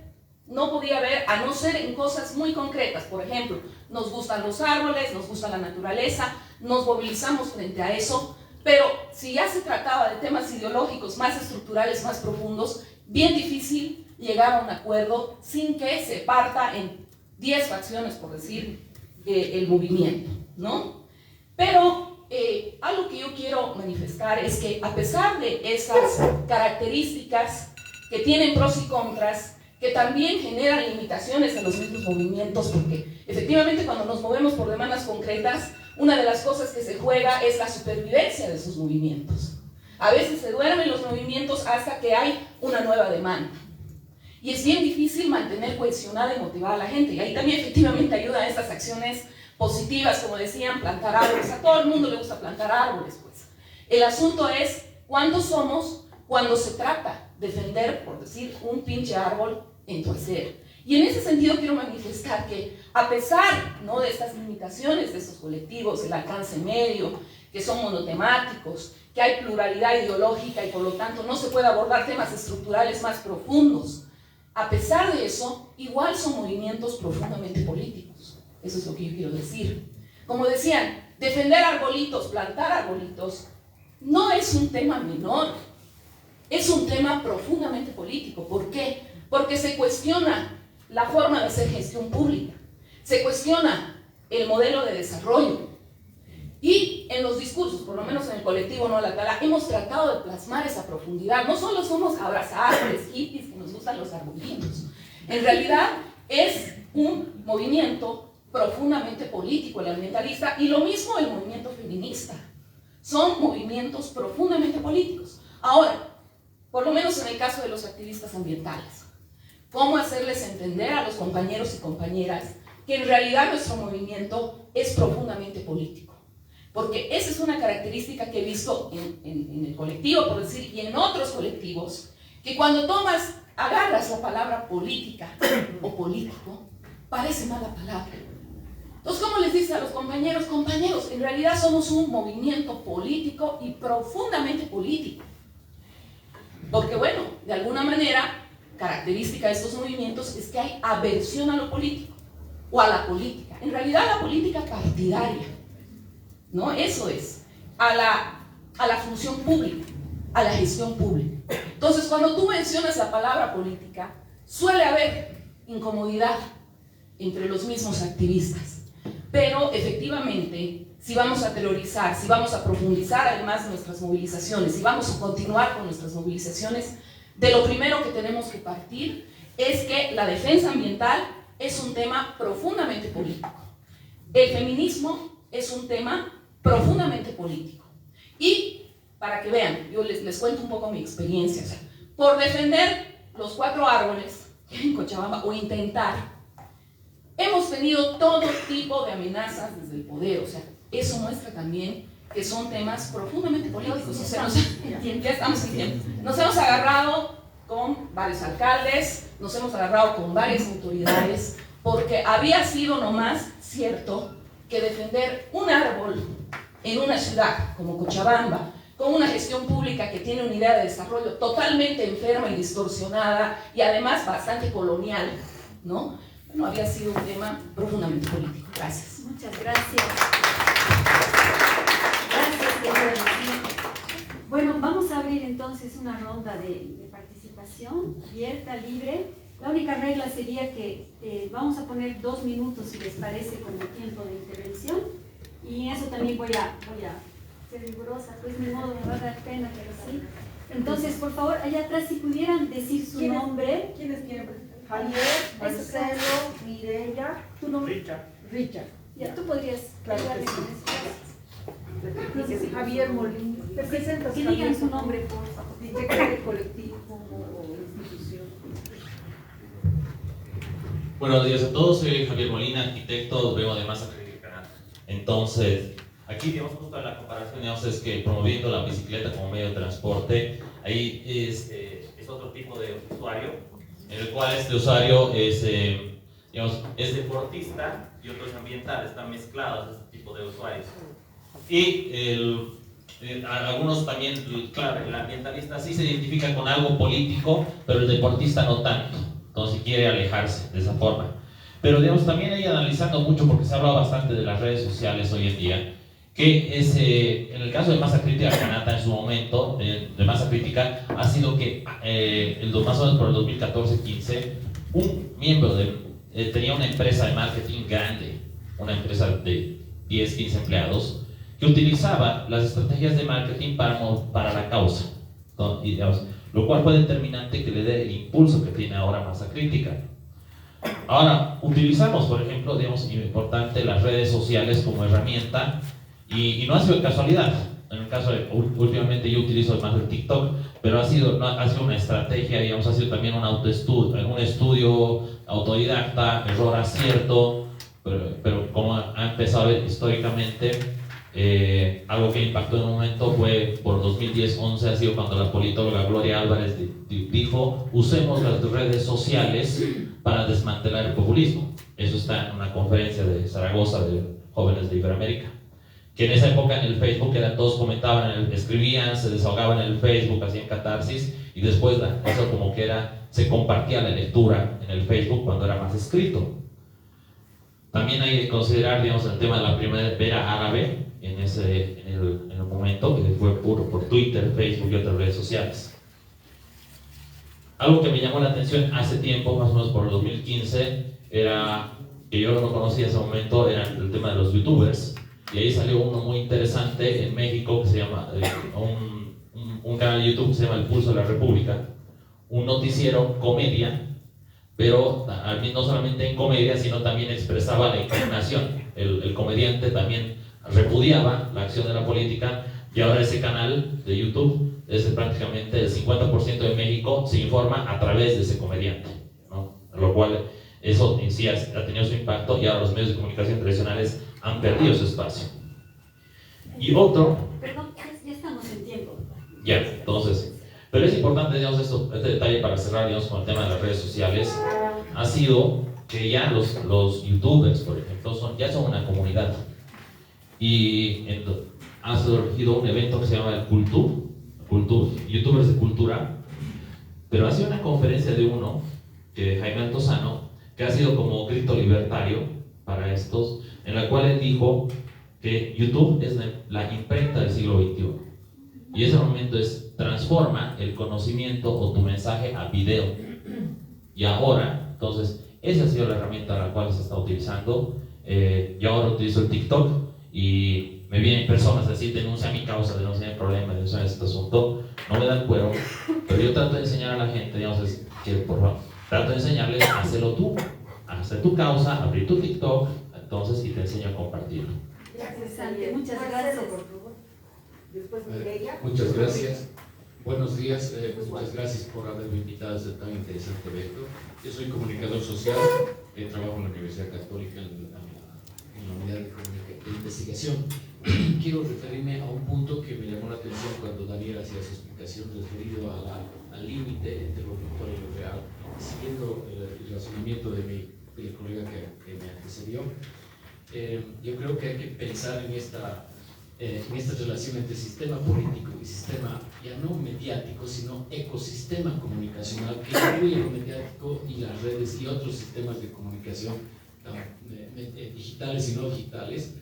a no ser en cosas muy concretas. Por ejemplo, nos gustan los árboles, nos gusta la naturaleza, nos movilizamos frente a eso, pero si ya se trataba de temas ideológicos más estructurales, más profundos, bien difícil llegar a un acuerdo sin que se parta en 10 facciones, por decir, el movimiento, ¿no? Pero algo que yo quiero manifestar es que a pesar de esas características que tienen pros y contras, que también generan limitaciones en los mismos movimientos, porque efectivamente cuando nos movemos por demandas concretas, una de las cosas que se juega es la supervivencia de esos movimientos. A veces se duermen los movimientos hasta que hay una nueva demanda. Y es bien difícil mantener cohesionada y motivada a la gente. Y ahí también efectivamente ayudan estas acciones positivas, como decían, plantar árboles. A todo el mundo le gusta plantar árboles, pues. El asunto es cuántos somos cuando se trata de defender, por decir, un pinche árbol en tu acera. Y en ese sentido quiero manifestar que a pesar, ¿no?, de estas limitaciones de estos colectivos, el alcance medio, que son monotemáticos, que hay pluralidad ideológica y por lo tanto no se puede abordar temas estructurales más profundos, a pesar de eso, igual son movimientos profundamente políticos. Eso es lo que yo quiero decir. Como decían, defender arbolitos, plantar arbolitos, no es un tema menor, es un tema profundamente político. ¿Por qué? Porque se cuestiona la forma de hacer gestión pública, se cuestiona el modelo de desarrollo. Y en los discursos, por lo menos en el colectivo No a la Tala, hemos tratado de plasmar esa profundidad. No solo somos abrazadores, hippies, que nos gustan los arbolitos. En realidad es un movimiento profundamente político, el ambientalista, y lo mismo el movimiento feminista. Son movimientos profundamente políticos. Ahora, por lo menos en el caso de los activistas ambientales, ¿cómo hacerles entender a los compañeros y compañeras que en realidad nuestro movimiento es profundamente político? Porque esa es una característica que he visto en el colectivo, por decir, y en otros colectivos, que cuando agarras la palabra política o político, parece mala palabra. Entonces, ¿cómo les dices a los compañeros? Compañeros, en realidad somos un movimiento político y profundamente político. Porque bueno, de alguna manera, característica de estos movimientos es que hay aversión a lo político o a la política. En realidad la política partidaria, ¿no? Eso es, a la función pública, a la gestión pública. Entonces, cuando tú mencionas la palabra política, suele haber incomodidad entre los mismos activistas. Pero efectivamente, si vamos a teorizar, si vamos a profundizar además nuestras movilizaciones, si vamos a continuar con nuestras movilizaciones, de lo primero que tenemos que partir es que la defensa ambiental es un tema profundamente político. El feminismo es un tema profundamente político. Y para que vean, yo les cuento un poco mi experiencia. O sea, por defender los 4 árboles en Cochabamba, o intentar, hemos tenido todo tipo de amenazas desde el poder. O sea, eso muestra también que son temas profundamente políticos. O sea, ya estamos sintiendo. Nos hemos agarrado con varios alcaldes, nos hemos agarrado con varias autoridades, porque había sido nomás cierto que defender un árbol en una ciudad como Cochabamba, con una gestión pública que tiene una idea de desarrollo totalmente enferma y distorsionada, y además bastante colonial, ¿no? Bueno, había sido un tema profundamente político. Gracias. Muchas gracias. Gracias, querida Lucía. Bueno, vamos a abrir entonces una ronda de participación abierta, libre. La única regla sería que vamos a poner 2 minutos, si les parece, como tiempo de intervención. Y eso también voy a ser rigurosa, pues mi modo me va a dar pena, pero sí. Entonces, por favor, allá atrás, si pudieran decir su nombre. ¿Quiénes quieren presentar? Javier, Marcelo, Mireya, Tu nombre. Richard. Ya, tú podrías Claro que ayudarme sí. con eso. Entonces, Javier Molina. ¿Te presentas? Que digan su nombre, por favor. Director de colectivo o institución. Buenos días a todos, soy Javier Molina, arquitecto, vengo de Masa Crítica. Entonces, aquí digamos justo la comparación, digamos, es que promoviendo la bicicleta como medio de transporte, ahí es otro tipo de usuario, en el cual este usuario es, digamos, es deportista y otro es ambiental, están mezclados este tipo de usuarios. Y algunos también, claro, el ambientalista sí se identifica con algo político, pero el deportista no tanto. Entonces quiere alejarse de esa forma. Pero digamos, también ahí analizando mucho, porque se habla bastante de las redes sociales hoy en día, que es, en el caso de Masa Crítica Canata en su momento, de Masa Crítica, ha sido que más o menos por el 2014-15, un miembro tenía una empresa de marketing grande, una empresa de 10-15 empleados, que utilizaba las estrategias de marketing para la causa. Y, digamos, lo cual fue determinante que le dé el impulso que tiene ahora Masa Crítica. Ahora, utilizamos, por ejemplo, digamos, importante las redes sociales como herramienta, y no ha sido de casualidad. En el caso de, últimamente yo utilizo más el TikTok, pero ha sido una estrategia, digamos, ha sido también un estudio autodidacta, error-acierto, pero como ha empezado a ver históricamente, algo que impactó en un momento fue por 2010-11, ha sido cuando la politóloga Gloria Álvarez dijo: usemos las redes sociales para desmantelar el populismo. Eso está en una conferencia de Zaragoza de jóvenes de Iberoamérica, que en esa época en el Facebook todos comentaban, escribían, se desahogaban en el Facebook, hacían catarsis, y después eso como que se compartía la lectura en el Facebook cuando era más escrito. También hay que considerar, digamos, el tema de la primavera árabe en el momento, que fue puro por Twitter, Facebook y otras redes sociales. Algo que me llamó la atención hace tiempo, más o menos por el 2015, era, que yo no conocía en ese momento, era el tema de los youtubers, y ahí salió uno muy interesante en México que se llama, un canal de YouTube que se llama El Pulso de la República, un noticiero comedia, pero no solamente en comedia, sino también expresaba la indignación. El comediante también repudiaba la acción de la política, y ahora ese canal de YouTube es prácticamente el 50% de México se informa a través de ese comediante, ¿no? Lo cual eso en sí ha tenido su impacto, y ahora los medios de comunicación tradicionales han perdido su espacio. Y otro... Perdón, ya estamos en tiempo. Ya, entonces... Pero es importante, digamos, este detalle para cerrar, digamos, con el tema de las redes sociales, ha sido que ya los youtubers, por ejemplo, ya son una comunidad. Y ha surgido un evento que se llama el youtubers de cultura, pero ha sido una conferencia de Jaime Altozano, que ha sido como grito libertario para estos, en la cual él dijo que YouTube es la imprenta del siglo XXI. Y ese momento transforma el conocimiento o tu mensaje a video. Y ahora, entonces, esa ha sido la herramienta a la cual se está utilizando. Yo ahora utilizo el TikTok, y me vienen personas así, denuncia mi causa, denuncia mi problema, denuncia este asunto, no me dan cuero, pero yo trato de enseñar a la gente, digamos, que por favor, trato de enseñarles a hacerlo tú, a hacer tu causa, abrir tu TikTok, entonces, y te enseño a compartirlo. Gracias, Santi. Muchas gracias. Después Mireia. Muchas gracias. Buenos días, muchas gracias por haberme invitado a este tan interesante evento. Yo soy comunicador social, trabajo en la Universidad Católica en la unidad de investigación. Quiero referirme a un punto que me llamó la atención cuando Daniel hacía su explicación referido al límite entre lo virtual y lo real, siguiendo el razonamiento del colega que me antecedió. Yo creo que hay que pensar en esta relación entre sistema político y sistema ya no mediático, sino ecosistema comunicacional que incluye lo mediático y las redes y otros sistemas de comunicación digitales y no digitales,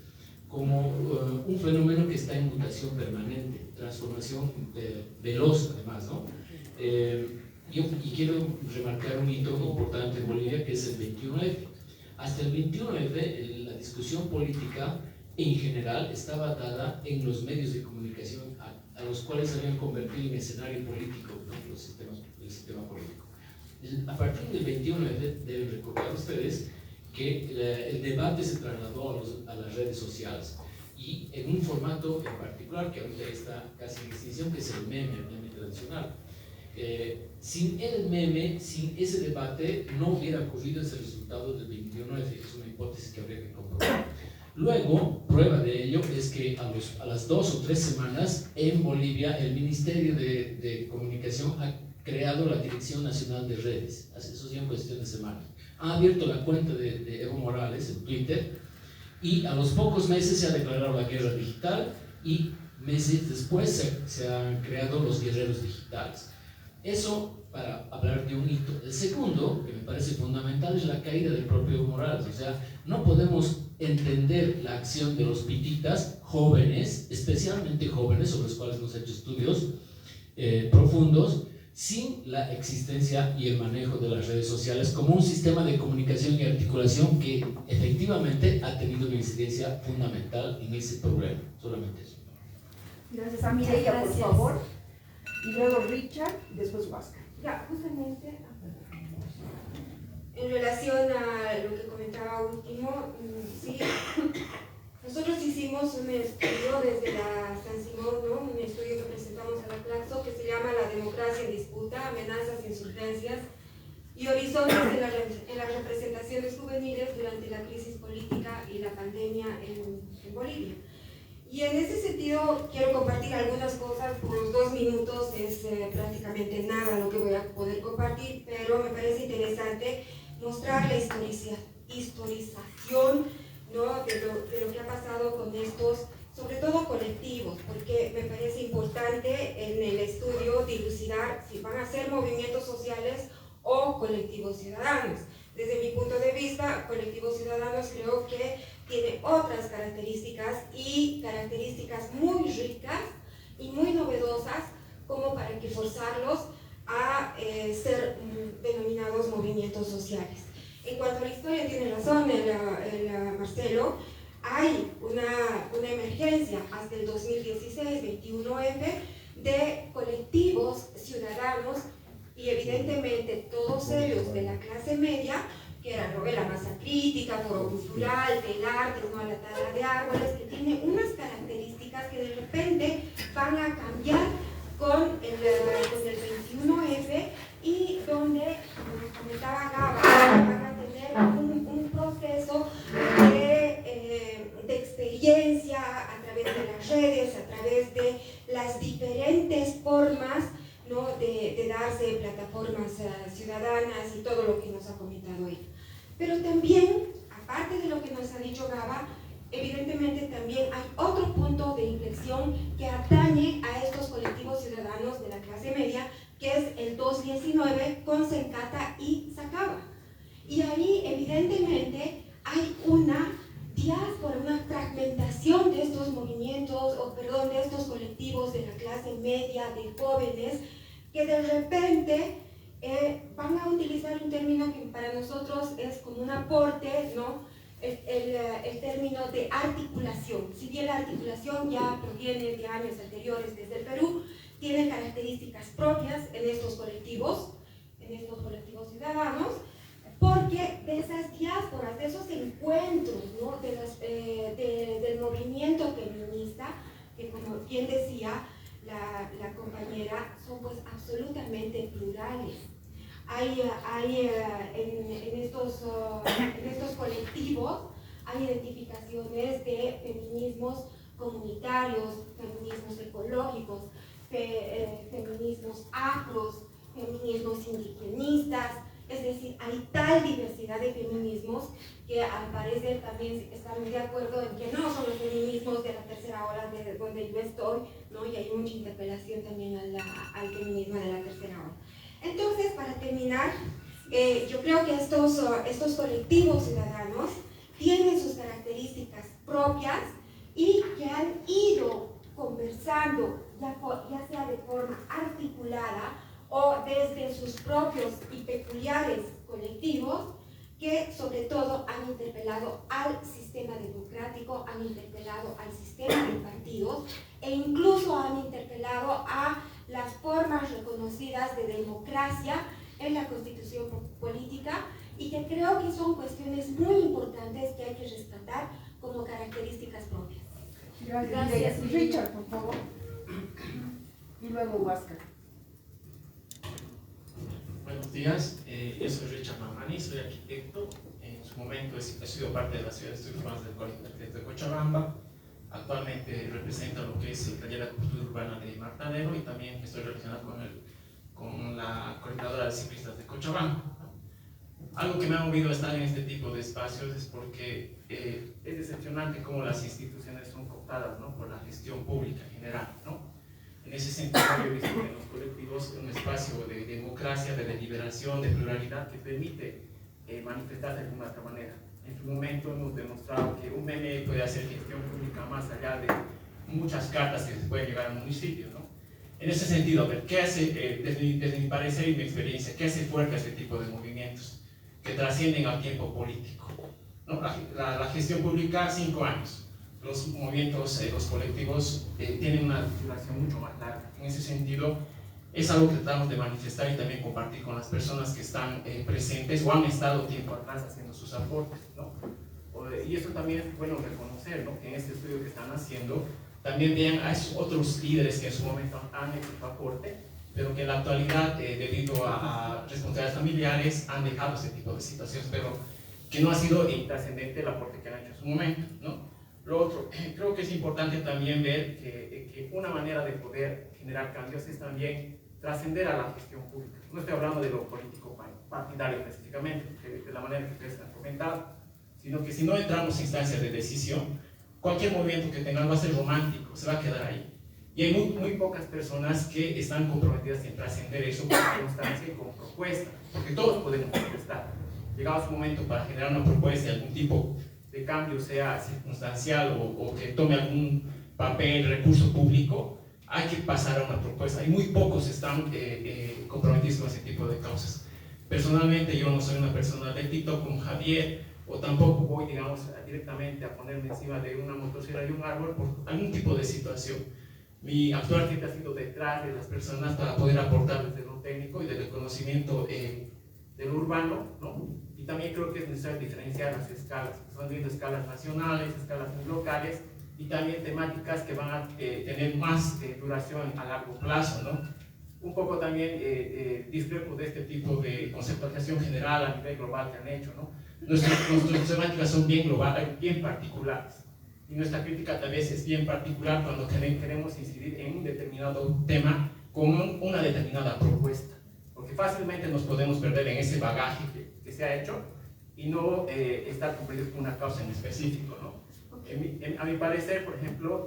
como un fenómeno que está en mutación permanente, transformación veloz además, ¿no? Y quiero remarcar un hito importante en Bolivia, que es el 21F. Hasta el 21F, la discusión política en general estaba dada en los medios de comunicación a los cuales se habían convertido en escenario político, ¿no? El sistema político. A partir del 21F deben recordar ustedes que el debate se trasladó a las redes sociales y en un formato en particular que ahorita está casi en extinción, que es el meme tradicional. Sin el meme, sin ese debate, no hubiera ocurrido ese resultado del 21F. Es una hipótesis que habría que comprobar. Luego, prueba de ello es que a las 2 o 3 semanas en Bolivia el Ministerio de Comunicación ha creado la Dirección Nacional de Redes. Eso ya en cuestión de semanas. Ha abierto la cuenta de Evo Morales en Twitter y a los pocos meses se ha declarado la guerra digital y meses después se han creado los guerreros digitales. Eso para hablar de un hito. El segundo, que me parece fundamental, es la caída del propio Evo Morales. O sea, no podemos entender la acción de los pititas jóvenes, especialmente jóvenes, sobre los cuales hemos hecho estudios profundos, sin la existencia y el manejo de las redes sociales como un sistema de comunicación y articulación que efectivamente ha tenido una incidencia fundamental en ese problema. Solamente eso. Gracias a Mireia, por favor. Y luego Richard, y después Huáscar. Ya, justamente en relación a lo que comentaba último, sí, nosotros hicimos un estudio desde la San Simón, ¿no? Un estudio que presentamos a la Claxo que se llama La democracia en disputa, amenazas, insurgencias y horizontes en las representaciones juveniles durante la crisis política y la pandemia en Bolivia. Y en ese sentido quiero compartir algunas cosas. Por los 2 minutos es prácticamente nada lo que voy a poder compartir, pero me parece interesante mostrar la historización, ¿no? de lo que ha pasado con estos, sobre todo colectivos, porque me parece importante en el estudio dilucidar si van a ser movimientos sociales o colectivos ciudadanos. Desde mi punto de vista, colectivos ciudadanos creo que tiene otras características y características muy ricas y muy novedosas como para que forzarlos a ser denominados movimientos sociales. En cuanto a la historia, tiene razón Marcelo, hay una emergencia hasta el 2016, 21F, de colectivos ciudadanos y evidentemente todos ellos de la clase media, que eran la masa crítica, foro cultural, del arte, ¿no? La tala de árboles, que tiene unas características que de repente van a cambiar con el 21F y donde, como comentaba Gaba, van a tener un proceso de experiencia a través de las redes, a través de las diferentes formas, ¿no? de darse plataformas ciudadanas y todo lo que nos ha comentado ella. Pero también, aparte de lo que nos ha dicho Gaba, evidentemente también hay otro punto de inflexión que atañe a estos colectivos ciudadanos de la clase media, que es el 219 con Sencata y Sacaba. Y ahí evidentemente hay una diáspora, una fragmentación de estos movimientos, de estos colectivos de la clase media, de jóvenes, que de repente van a utilizar un término que para nosotros es como un aporte, ¿no? el término de articulación. Si bien la articulación ya proviene de años anteriores desde el Perú, tiene características propias en estos colectivos ciudadanos, porque de esas diásporas, de esos encuentros, ¿no? Del movimiento feminista, que como bien decía la compañera, son pues absolutamente plurales. Hay en estos colectivos hay identificaciones de feminismos comunitarios, feminismos ecológicos, feminismos afros, feminismos indigenistas, es decir, hay tal diversidad de feminismos que al parecer también estamos de acuerdo en que no son los feminismos de la tercera ola de donde yo estoy, ¿no? Y hay mucha interpelación también al feminismo de la tercera ola. Entonces, para terminar, yo creo que estos colectivos ciudadanos tienen sus características propias y que han ido conversando, ya sea de forma articulada o desde sus propios y peculiares colectivos, que sobre todo han interpelado al sistema democrático, han interpelado al sistema de partidos e incluso han interpelado a las formas reconocidas de democracia en la Constitución política, y que creo que son cuestiones muy importantes que hay que rescatar como características propias. Gracias. Richard, por favor. Y luego Huáscar. Buenos días, yo soy Richard Mamani, soy arquitecto. En su momento he sido parte de la Ciudad de Estudios Urbanos del Colegio de Arquitectos de Cochabamba. Actualmente represento lo que es el taller de cultura urbana de Martadero, y también estoy relacionado con la coordinadora de ciclistas de Cochabamba. Algo que me ha movido a estar en este tipo de espacios es porque es decepcionante cómo las instituciones son cooptadas, ¿no? Por la gestión pública en general, ¿no? En ese sentido, yo he visto que en los colectivos un espacio de democracia, de deliberación, de pluralidad que permite manifestarse de alguna otra manera. En su momento hemos demostrado que un meme puede hacer gestión pública más allá de muchas cartas que se pueden llegar al municipio, ¿no? En ese sentido, a ver, ¿qué hace, desde mi parecer y mi experiencia, qué hace fuerte a este tipo de movimientos que trascienden al tiempo político, ¿no? La gestión pública, 5 años. Los movimientos, los colectivos tienen una duración mucho más larga. En ese sentido, es algo que tratamos de manifestar y también compartir con las personas que están presentes o han estado tiempo atrás haciendo sus aportes, ¿no? Y esto también es bueno reconocer, ¿no? Que en este estudio que están haciendo también vean a esos otros líderes que en su momento han hecho su aporte, pero que en la actualidad, debido a responsabilidades familiares, han dejado ese tipo de situaciones, pero que no ha sido trascendente el aporte que han hecho en su momento, ¿no? Lo otro, creo que es importante también ver que una manera de poder generar cambios es también trascender a la gestión pública. No estoy hablando de lo político partidario específicamente, de la manera que ustedes han comentado, sino que si no entramos en instancias de decisión, cualquier movimiento que tengan va a ser romántico, se va a quedar ahí. Y hay muy pocas personas que están comprometidas en trascender eso con constancia y con propuesta, porque todos podemos protestar. Llegado su momento para generar una propuesta de algún tipo de cambio, sea circunstancial o que tome algún papel, recurso público, hay que pasar a una propuesta. Y muy pocos están comprometidos con ese tipo de causas. Personalmente yo no soy una persona de TikTok como Javier, o tampoco voy, digamos, directamente a ponerme encima de una motosierra y un árbol por algún tipo de situación. Mi actuar siempre ha sido detrás de las personas para poder aportar desde lo técnico y desde el conocimiento de lo urbano, ¿no? Y también creo que es necesario diferenciar las escalas. Estamos viendo escalas nacionales, escalas locales y también temáticas que van a tener más duración a largo plazo, ¿no? Un poco también discrepo de este tipo de conceptualización general a nivel global que han hecho, ¿no? Nuestras temáticas son bien globales, bien particulares. Y nuestra crítica tal vez es bien particular cuando queremos incidir en un determinado tema con una determinada propuesta. Porque fácilmente nos podemos perder en ese bagaje que se ha hecho y no estar cumplidos con una causa en específico, ¿no? A mi parecer, por ejemplo,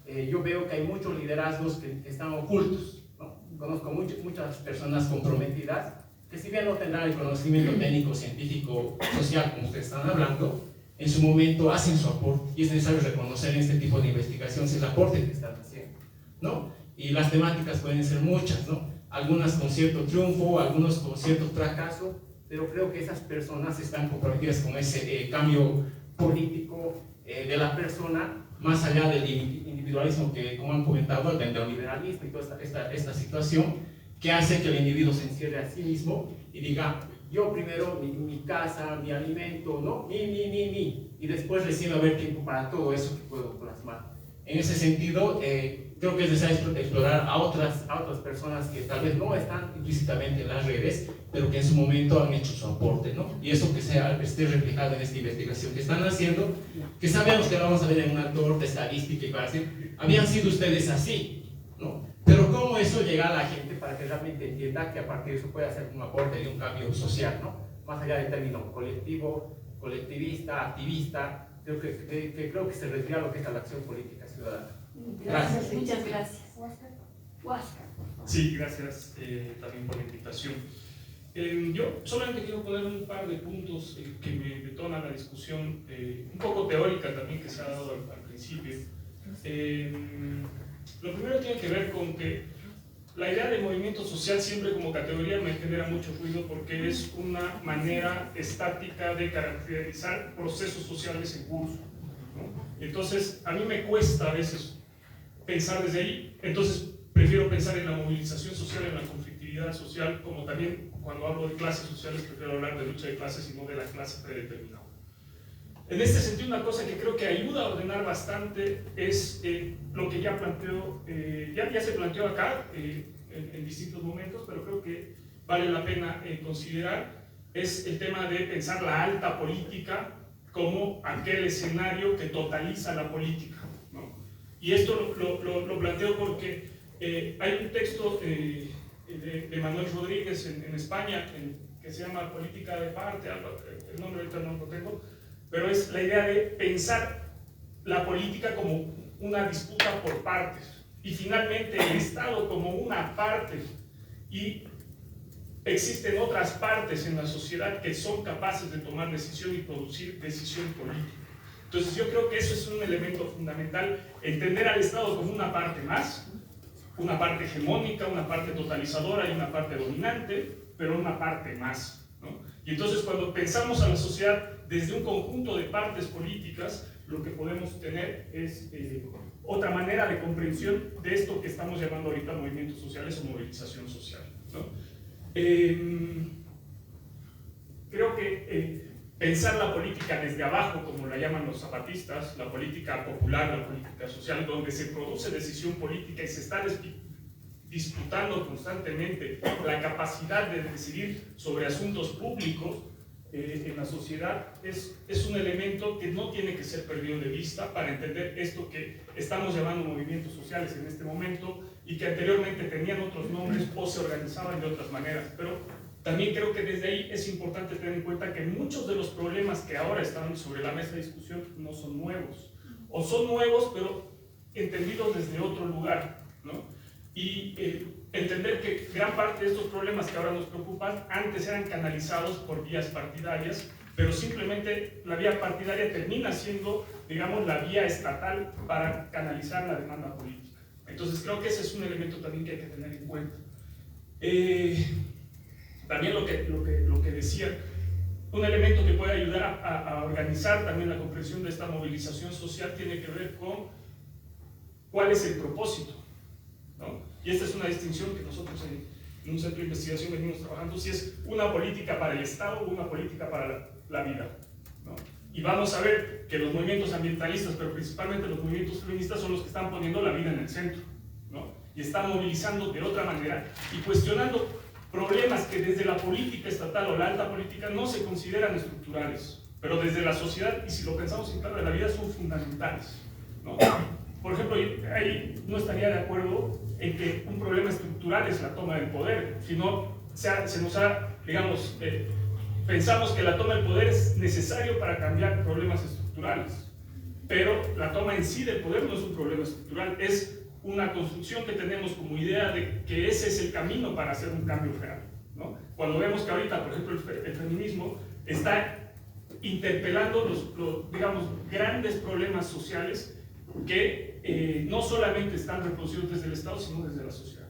yo veo que hay muchos liderazgos que están ocultos, ¿no? Conozco muchas personas comprometidas que, si bien no tendrán el conocimiento técnico, científico, social, como ustedes están hablando, en su momento hacen su aporte, y es necesario reconocer en este tipo de investigaciones el aporte que están haciendo, ¿no? Y las temáticas pueden ser muchas, ¿no? Algunas con cierto triunfo, algunos con cierto fracaso, pero creo que esas personas están comprometidas con ese cambio político de la persona, más allá del individualismo que, como han comentado, del neoliberalismo y toda esta situación que hace que el individuo se encierre a sí mismo y diga, yo primero mi casa, mi alimento, ¿no? Y después recién va a haber tiempo para todo eso que puedo plasmar. En ese sentido, creo que es necesario explorar a otras personas que tal vez no están implícitamente en las redes, pero que en su momento han hecho su aporte, ¿no? Y eso que esté reflejado en esta investigación que están haciendo, que sabemos que lo vamos a ver en una torta estadística y para decir, habían sido ustedes así, ¿no? Pero cómo eso llega a la gente para que realmente entienda que a partir de eso puede hacer un aporte de un cambio social, ¿no? Más allá del término colectivo, colectivista, activista, creo que se refiere a lo que es la acción política ciudadana. Gracias, muchas gracias. Huáscar. Sí, gracias también por la invitación. Yo solamente quiero poner un par de puntos que me detonan la discusión, un poco teórica también que se ha dado al principio. Lo primero tiene que ver con que la idea de movimiento social siempre como categoría me genera mucho ruido porque es una manera estática de caracterizar procesos sociales en curso, ¿no? Entonces, a mí me cuesta a veces pensar desde ahí, entonces prefiero pensar en la movilización social, en la conflictividad social, como también cuando hablo de clases sociales prefiero hablar de lucha de clases y no de la clase predeterminada. En este sentido, una cosa que creo que ayuda a ordenar bastante es lo que ya planteó, ya se planteó acá en distintos momentos, pero creo que vale la pena considerar, es el tema de pensar la alta política como aquel escenario que totaliza la política, ¿no? Y esto lo planteo porque hay un texto de Manuel Rodríguez en España que se llama Política de Parte, el nombre ahorita no lo tengo, pero es la idea de pensar la política como una disputa por partes y finalmente el Estado como una parte, y existen otras partes en la sociedad que son capaces de tomar decisión y producir decisión política. Entonces yo creo que eso es un elemento fundamental, entender al Estado como una parte más, una parte hegemónica, una parte totalizadora y una parte dominante, pero una parte más, ¿no? Y entonces cuando pensamos a la sociedad desde un conjunto de partes políticas, lo que podemos tener es otra manera de comprensión de esto que estamos llamando ahorita movimientos sociales o movilización social, ¿no? Creo que pensar la política desde abajo, como la llaman los zapatistas, la política popular, la política social, donde se produce decisión política y se está disputando constantemente la capacidad de decidir sobre asuntos públicos en la sociedad, es un elemento que no tiene que ser perdido de vista para entender esto que estamos llamando movimientos sociales en este momento y que anteriormente tenían otros nombres o se organizaban de otras maneras. Pero también creo que desde ahí es importante tener en cuenta que muchos de los problemas que ahora están sobre la mesa de discusión no son nuevos, o son nuevos pero entendidos desde otro lugar, ¿no? Y entender que gran parte de estos problemas que ahora nos preocupan antes eran canalizados por vías partidarias, pero simplemente la vía partidaria termina siendo, digamos, la vía estatal para canalizar la demanda política. Entonces creo que ese es un elemento también que hay que tener en cuenta. También lo que decía, un elemento que puede ayudar a organizar también la comprensión de esta movilización social tiene que ver con cuál es el propósito, ¿no? Y esta es una distinción que nosotros en un centro de investigación venimos trabajando, si es una política para el Estado o una política para la vida, ¿no? Y vamos a ver que los movimientos ambientalistas, pero principalmente los movimientos feministas, son los que están poniendo la vida en el centro, ¿no? Y están movilizando de otra manera y cuestionando problemas que desde la política estatal o la alta política no se consideran estructurales, pero desde la sociedad, y si lo pensamos en clave de la vida, son fundamentales, ¿no? Por ejemplo, ahí no estaría de acuerdo en que un problema estructural es la toma del poder, sino se nos ha, digamos, pensamos que la toma del poder es necesario para cambiar problemas estructurales, pero la toma en sí del poder no es un problema estructural, es una construcción que tenemos como idea de que ese es el camino para hacer un cambio real, ¿no? Cuando vemos que ahorita, por ejemplo, el feminismo está interpelando los digamos, grandes problemas sociales que no solamente están reproducidos desde el Estado, sino desde la sociedad.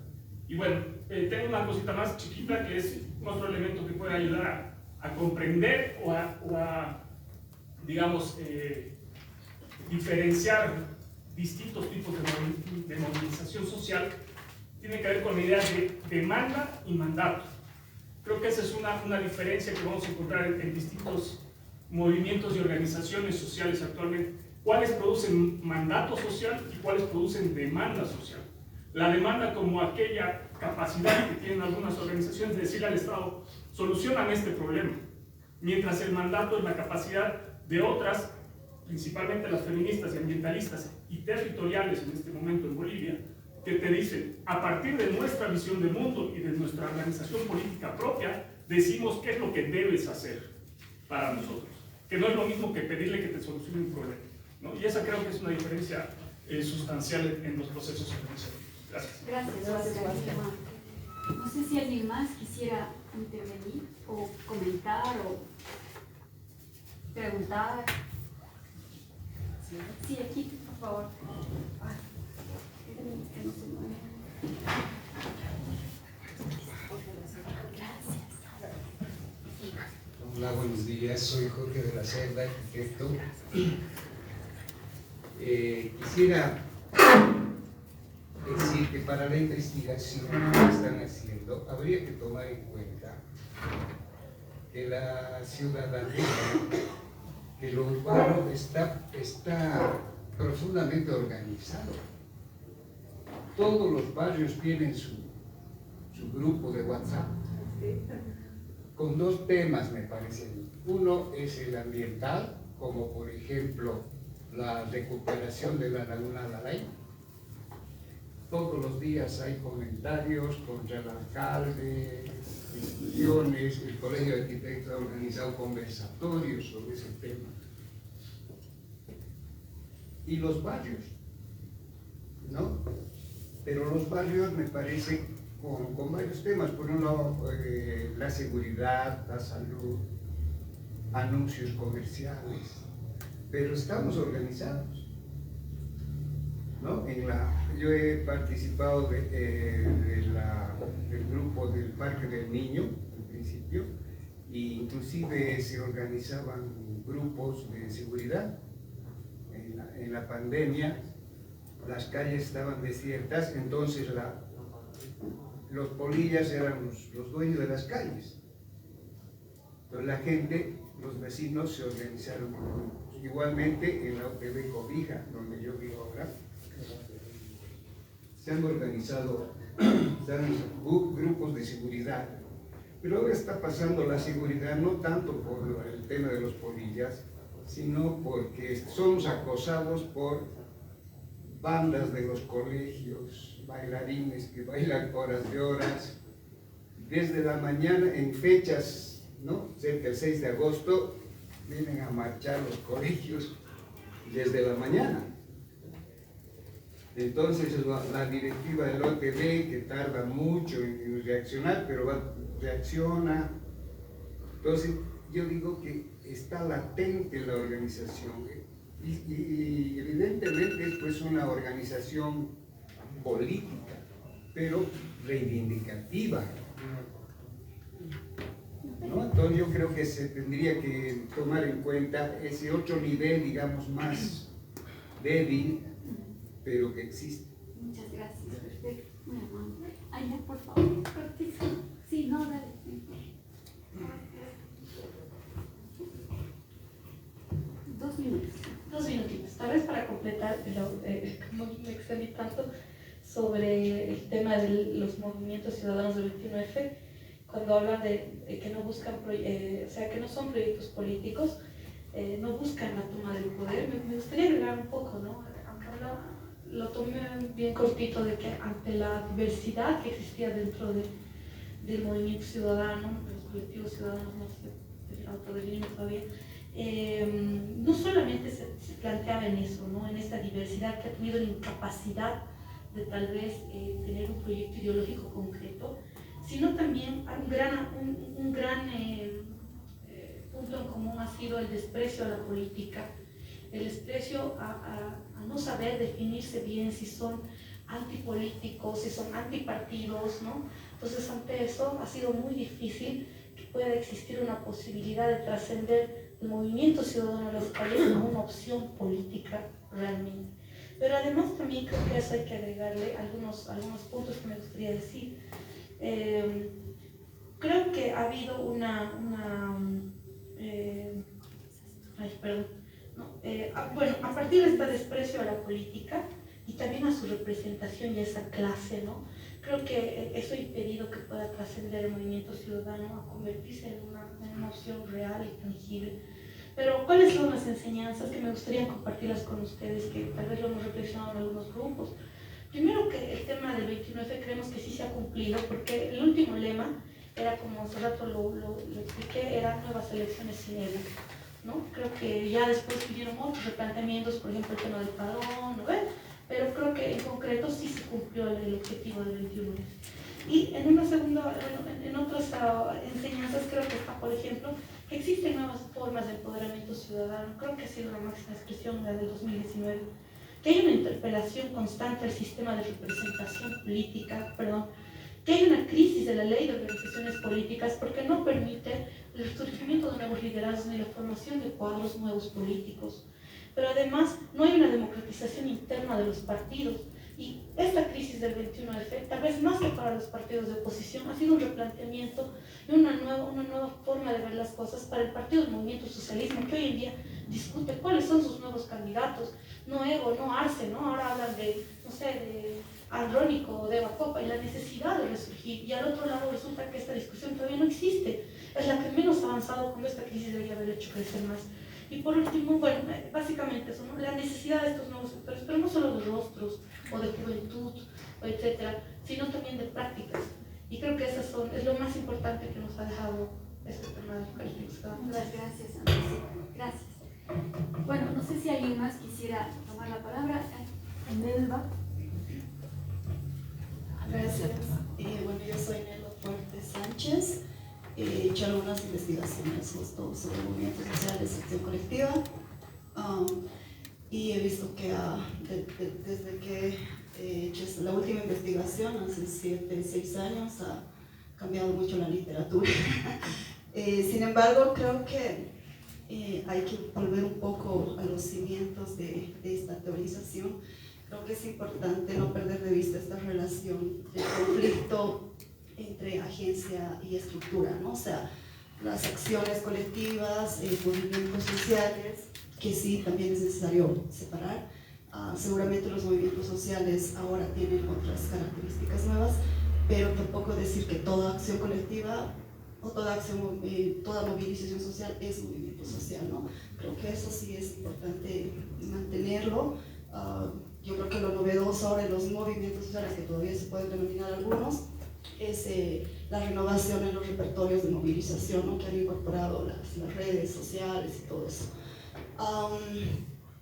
Y bueno, tengo una cosita más chiquita que es otro elemento que puede ayudar comprender o a digamos, diferenciar distintos tipos de movilización social, tiene que ver con la idea de demanda y mandato. Creo que esa es una diferencia que vamos a encontrar en distintos movimientos y organizaciones sociales actualmente. ¿Cuáles producen mandato social y cuáles producen demanda social? La demanda como aquella capacidad que tienen algunas organizaciones de decirle al Estado, solucionan este problema, mientras el mandato es la capacidad de otras, principalmente las feministas y ambientalistas y territoriales en este momento en Bolivia, que te dicen, a partir de nuestra visión del mundo y de nuestra organización política propia, decimos qué es lo que debes hacer para nosotros, que no es lo mismo que pedirle que te solucione un problema, ¿no? Y esa creo que es una diferencia sustancial en los procesos organizativos. Gracias. Gracias. No sé si alguien más quisiera intervenir o comentar o preguntar. Sí, aquí, por favor. Ay, que no se mueve. Hola, buenos días. Soy Jorge de la Cerda, arquitecto. Quisiera decir que para la investigación que están haciendo, habría que tomar en cuenta que la ciudadanía, que lo urbano está profundamente organizado. Todos los barrios tienen su grupo de WhatsApp, con dos temas me parece. Uno es el ambiental, como por ejemplo la recuperación de la laguna Lalay. Todos los días hay comentarios contra el alcalde, discusiones, el Colegio de Arquitectos ha organizado conversatorios sobre ese tema. Y los barrios, ¿no? Pero los barrios me parece con varios temas, por un lado la seguridad, la salud, anuncios comerciales, pero estamos organizados, ¿no? Yo he participado del grupo del Parque del Niño, al principio, e inclusive se organizaban grupos de seguridad. En la pandemia las calles estaban desiertas, entonces los polillas eran los dueños de las calles. Entonces la gente, los vecinos se organizaron en grupos. Igualmente en la UTB Cobija, donde yo vivo ahora, se han organizado grupos de seguridad. Pero ahora está pasando la seguridad no tanto por el tema de los polillas, sino porque somos acosados por bandas de los colegios, bailarines que bailan horas de horas, desde la mañana en fechas, ¿no? Cerca del 6 de agosto, vienen a marchar los colegios desde la mañana. Entonces la directiva del OTB, que tarda mucho en reaccionar, pero reacciona. Entonces yo digo que está latente la organización, y evidentemente es pues una organización política, pero reivindicativa, ¿no? Entonces yo creo que se tendría que tomar en cuenta ese otro nivel, digamos, más débil, pero que existe. Muchas gracias, perfecto. Muy amable. Ay, por favor, cortísimo. Sí, no, dale. Dos minutitos, tal vez para completar, como me extendí tanto sobre el tema de los movimientos ciudadanos del 21F, cuando hablan de que no buscan, o sea, que no son proyectos políticos, no buscan la toma del poder. Me gustaría agregar un poco, ¿no? Aunque lo tomé bien cortito, de que ante la diversidad que existía dentro del movimiento ciudadano, de los colectivos ciudadanos, no sé, del autodelineo todavía, no solamente se planteaba en eso, ¿no? En esta diversidad que ha tenido la incapacidad de tal vez tener un proyecto ideológico concreto, sino también un gran punto en común ha sido el desprecio a la política, el desprecio a no saber definirse bien si son antipolíticos, si son antipartidos, ¿no? Entonces ante eso ha sido muy difícil pueda existir una posibilidad de trascender el movimiento ciudadano de las calles como una opción política realmente. Pero además también creo que a eso hay que agregarle algunos puntos que me gustaría decir. Creo que ha habido bueno, a partir de este desprecio a la política y también a su representación y a esa clase, ¿no? Creo que eso ha impedido que pueda trascender el movimiento ciudadano a convertirse en una opción real y tangible. Pero, ¿cuáles son las enseñanzas que me gustaría compartirlas con ustedes, que tal vez lo hemos reflexionado en algunos grupos? Primero, que el tema del 21F creemos que sí se ha cumplido, porque el último lema era, como hace rato lo expliqué, era nuevas elecciones sin Evo, ¿no? Creo que ya después vinieron otros replanteamientos, por ejemplo el tema del padrón, ¿no? Pero creo que en concreto sí se cumplió el objetivo del 21F. Y en una segunda, en otras enseñanzas creo que está, por ejemplo, que existen nuevas formas de empoderamiento ciudadano. Creo que ha sido la máxima expresión la del 2019, que hay una interpelación constante al sistema de representación política, que hay una crisis de la ley de organizaciones políticas porque no permite el surgimiento de nuevos liderazgos ni la formación de cuadros nuevos políticos. Pero además no hay una democratización interna de los partidos. Y esta crisis del 21F, tal vez más que para los partidos de oposición, ha sido un replanteamiento y una nueva forma de ver las cosas para el partido del Movimiento Socialismo, que hoy en día discute cuáles son sus nuevos candidatos. No Evo, no Arce, ¿no? Ahora hablan de, no sé, de Andrónico o de Eva Copa y la necesidad de resurgir. Y al otro lado resulta que esta discusión todavía no existe. Es la que menos ha avanzado cuando esta crisis debería haber hecho crecer más. Y por último, bueno, básicamente eso, ¿no? La necesidad de estos nuevos sectores, pero no solo de rostros o de juventud, o etcétera, sino también de prácticas. Y creo que esas es lo más importante que nos ha dejado este tema de políticas. Muchas gracias, Andrés. Gracias. Bueno, no sé si alguien más quisiera tomar la palabra. Nelva. Gracias. Bueno, yo soy Nelva Fuerte Sánchez. He hecho algunas investigaciones justo sobre movimientos sociales y acción colectiva. Y he visto que desde que he hecho la última investigación, hace 6 años, ha cambiado mucho la literatura. Sin embargo, creo que hay que volver un poco a los cimientos de esta teorización. Creo que es importante no perder de vista esta relación de conflicto entre agencia y estructura, ¿no? O sea, las acciones colectivas, movimientos sociales, que sí, también es necesario separar. Seguramente los movimientos sociales ahora tienen otras características nuevas, pero tampoco decir que toda acción colectiva o toda movilización social es movimiento social, ¿no? Creo que eso sí es importante mantenerlo. Yo creo que lo novedoso ahora en los movimientos sociales, que todavía se pueden denominar algunos, es la renovación en los repertorios de movilización, ¿no? Que han incorporado las redes sociales y todo eso.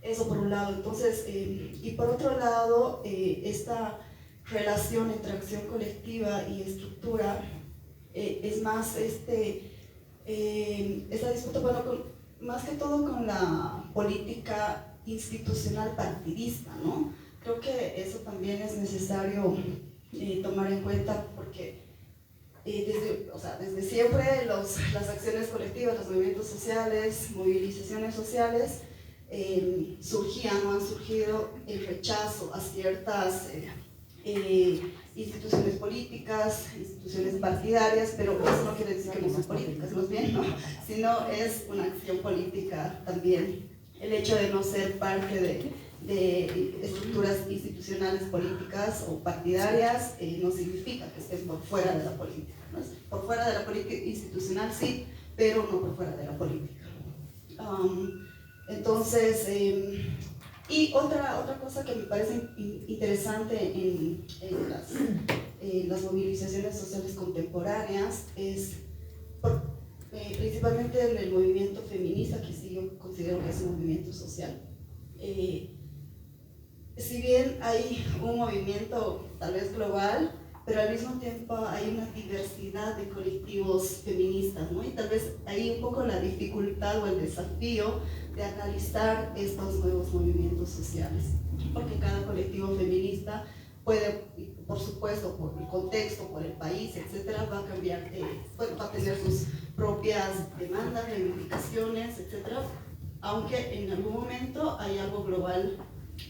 Eso por un lado. Entonces, y por otro lado, esta relación entre acción colectiva y estructura es más esta disputa, bueno, más que todo con la política institucional partidista, ¿no? Creo que eso también es necesario tomar en cuenta porque desde siempre las acciones colectivas, los movimientos sociales, movilizaciones sociales surgían o han surgido el rechazo a ciertas instituciones políticas, instituciones partidarias, pero eso no quiere decir que no son políticas, más bien, ¿no? Sino es una acción política también. El hecho de no ser parte de estructuras institucionales políticas o partidarias no significa que estén por fuera de la política, ¿no? Por fuera de la política institucional sí, pero no por fuera de la política. Entonces, y otra cosa que me parece interesante en las movilizaciones sociales contemporáneas es principalmente en el movimiento feminista, que sí yo considero que es un movimiento social. Si bien hay un movimiento tal vez global, pero al mismo tiempo hay una diversidad de colectivos feministas, ¿no? Y tal vez hay un poco la dificultad o el desafío de analizar estos nuevos movimientos sociales, porque cada colectivo feminista puede, por supuesto, por el contexto, por el país, etcétera, va a cambiar, va a tener propias demandas, reivindicaciones, etc. Aunque en algún momento hay algo global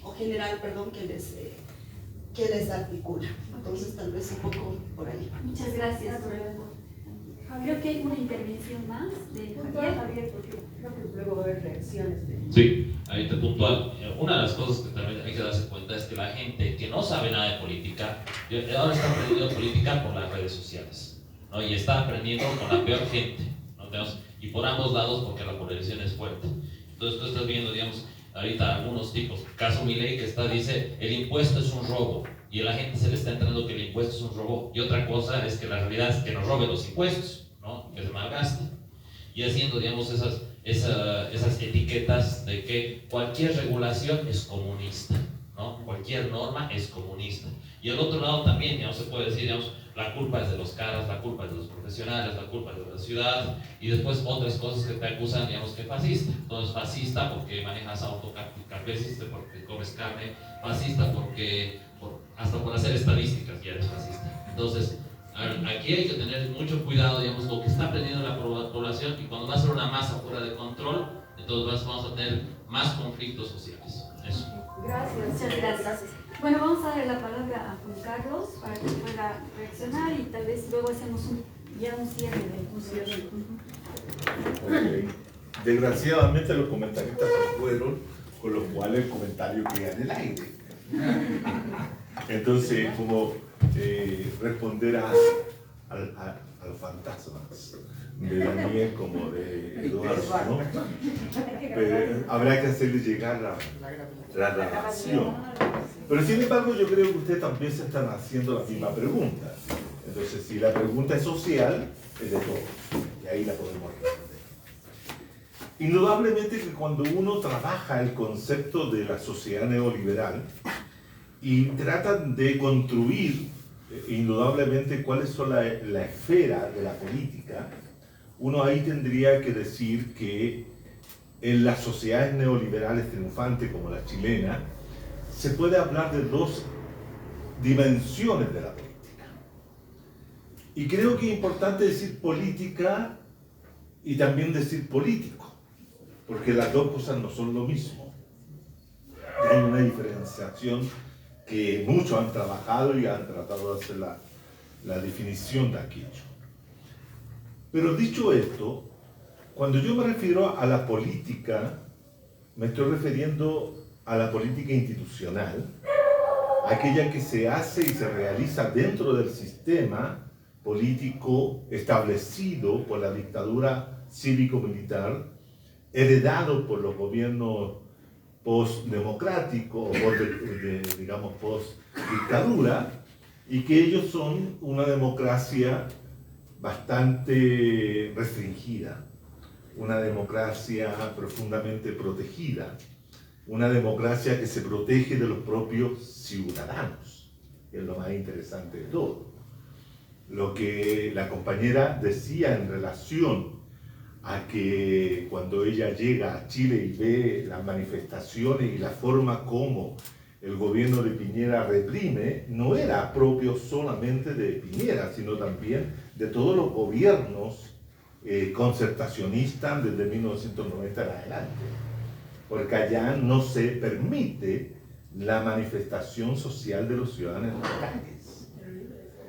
o general, perdón, que les articula. Entonces tal vez un poco por ahí. Muchas gracias. Creo que hay una intervención más de Javier, porque creo que luego va a haber reacciones. Sí, ahorita puntual. Una de las cosas que también hay que darse cuenta es que la gente que no sabe nada de política, ahora está aprendiendo política por las redes sociales, ¿no? Y está aprendiendo con la peor gente, ¿no? Y por ambos lados, porque la polarización es fuerte. Entonces tú estás viendo, digamos, ahorita algunos tipos, caso Milei, que dice, el impuesto es un robo, y a la gente se le está entrando que el impuesto es un robo, y otra cosa es que la realidad es que nos roben los impuestos, ¿no? Que se malgasten, y haciendo, digamos, esas etiquetas de que cualquier regulación es comunista, ¿no? Cualquier norma es comunista. Y al otro lado también, digamos, se puede decir, digamos, la culpa es de los caras, la culpa es de los profesionales, la culpa es de la ciudad, y después otras cosas que te acusan, digamos, que fascista. Entonces, fascista porque manejas auto, carnecista porque comes carne, fascista porque hasta por hacer estadísticas ya eres fascista. Entonces, aquí hay que tener mucho cuidado, digamos, lo que está aprendiendo la población, y cuando va a ser una masa fuera de control, entonces vamos a tener más conflictos sociales. Eso. Gracias, muchas gracias. Bueno, vamos a darle la palabra a Juan Carlos para que pueda reaccionar y tal vez luego hacemos un cierre de Okay. Desgraciadamente los comentaristas se fueron, con lo cual el comentario queda en el aire. Entonces, como responder a los fantasmas de Daniel como de Eduardo, ¿no? Pero habrá que hacerle llegar la grabación. Pero sin embargo, yo creo que ustedes también se están haciendo la misma pregunta. Entonces, si la pregunta es social, es de todos, y ahí la podemos responder. Indudablemente que cuando uno trabaja el concepto de la sociedad neoliberal y tratan de construir indudablemente cuáles son la esfera de la política, uno ahí tendría que decir que en las sociedades neoliberales triunfantes como la chilena, se puede hablar de dos dimensiones de la política. Y creo que es importante decir política y también decir político, porque las dos cosas no son lo mismo. Hay una diferenciación que muchos han trabajado y han tratado de hacer la definición de aquello. Pero dicho esto, cuando yo me refiero a la política, me estoy refiriendo a la política institucional, aquella que se hace y se realiza dentro del sistema político establecido por la dictadura cívico-militar, heredado por los gobiernos post-democráticos o digamos post-dictadura, y que ellos son una democracia bastante restringida, una democracia profundamente protegida, una democracia que se protege de los propios ciudadanos, que es lo más interesante de todo. Lo que la compañera decía en relación a que cuando ella llega a Chile y ve las manifestaciones y la forma como el gobierno de Piñera reprime, no era propio solamente de Piñera, sino también de todos los gobiernos concertacionistas desde 1990 en adelante. Porque allá no se permite la manifestación social de los ciudadanos en las calles.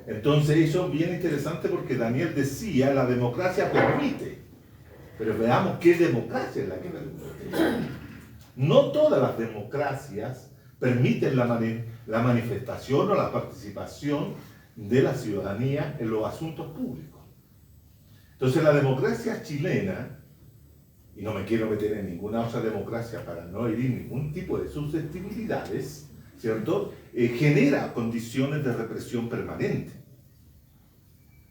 Entonces eso es bien interesante porque Daniel decía, la democracia permite, pero veamos qué democracia es la que permite. No todas las democracias permiten la manifestación o la participación de la ciudadanía en los asuntos públicos. Entonces la democracia chilena, y no me quiero meter en ninguna otra democracia para no herir ningún tipo de susceptibilidades, ¿cierto? Genera condiciones de represión permanente.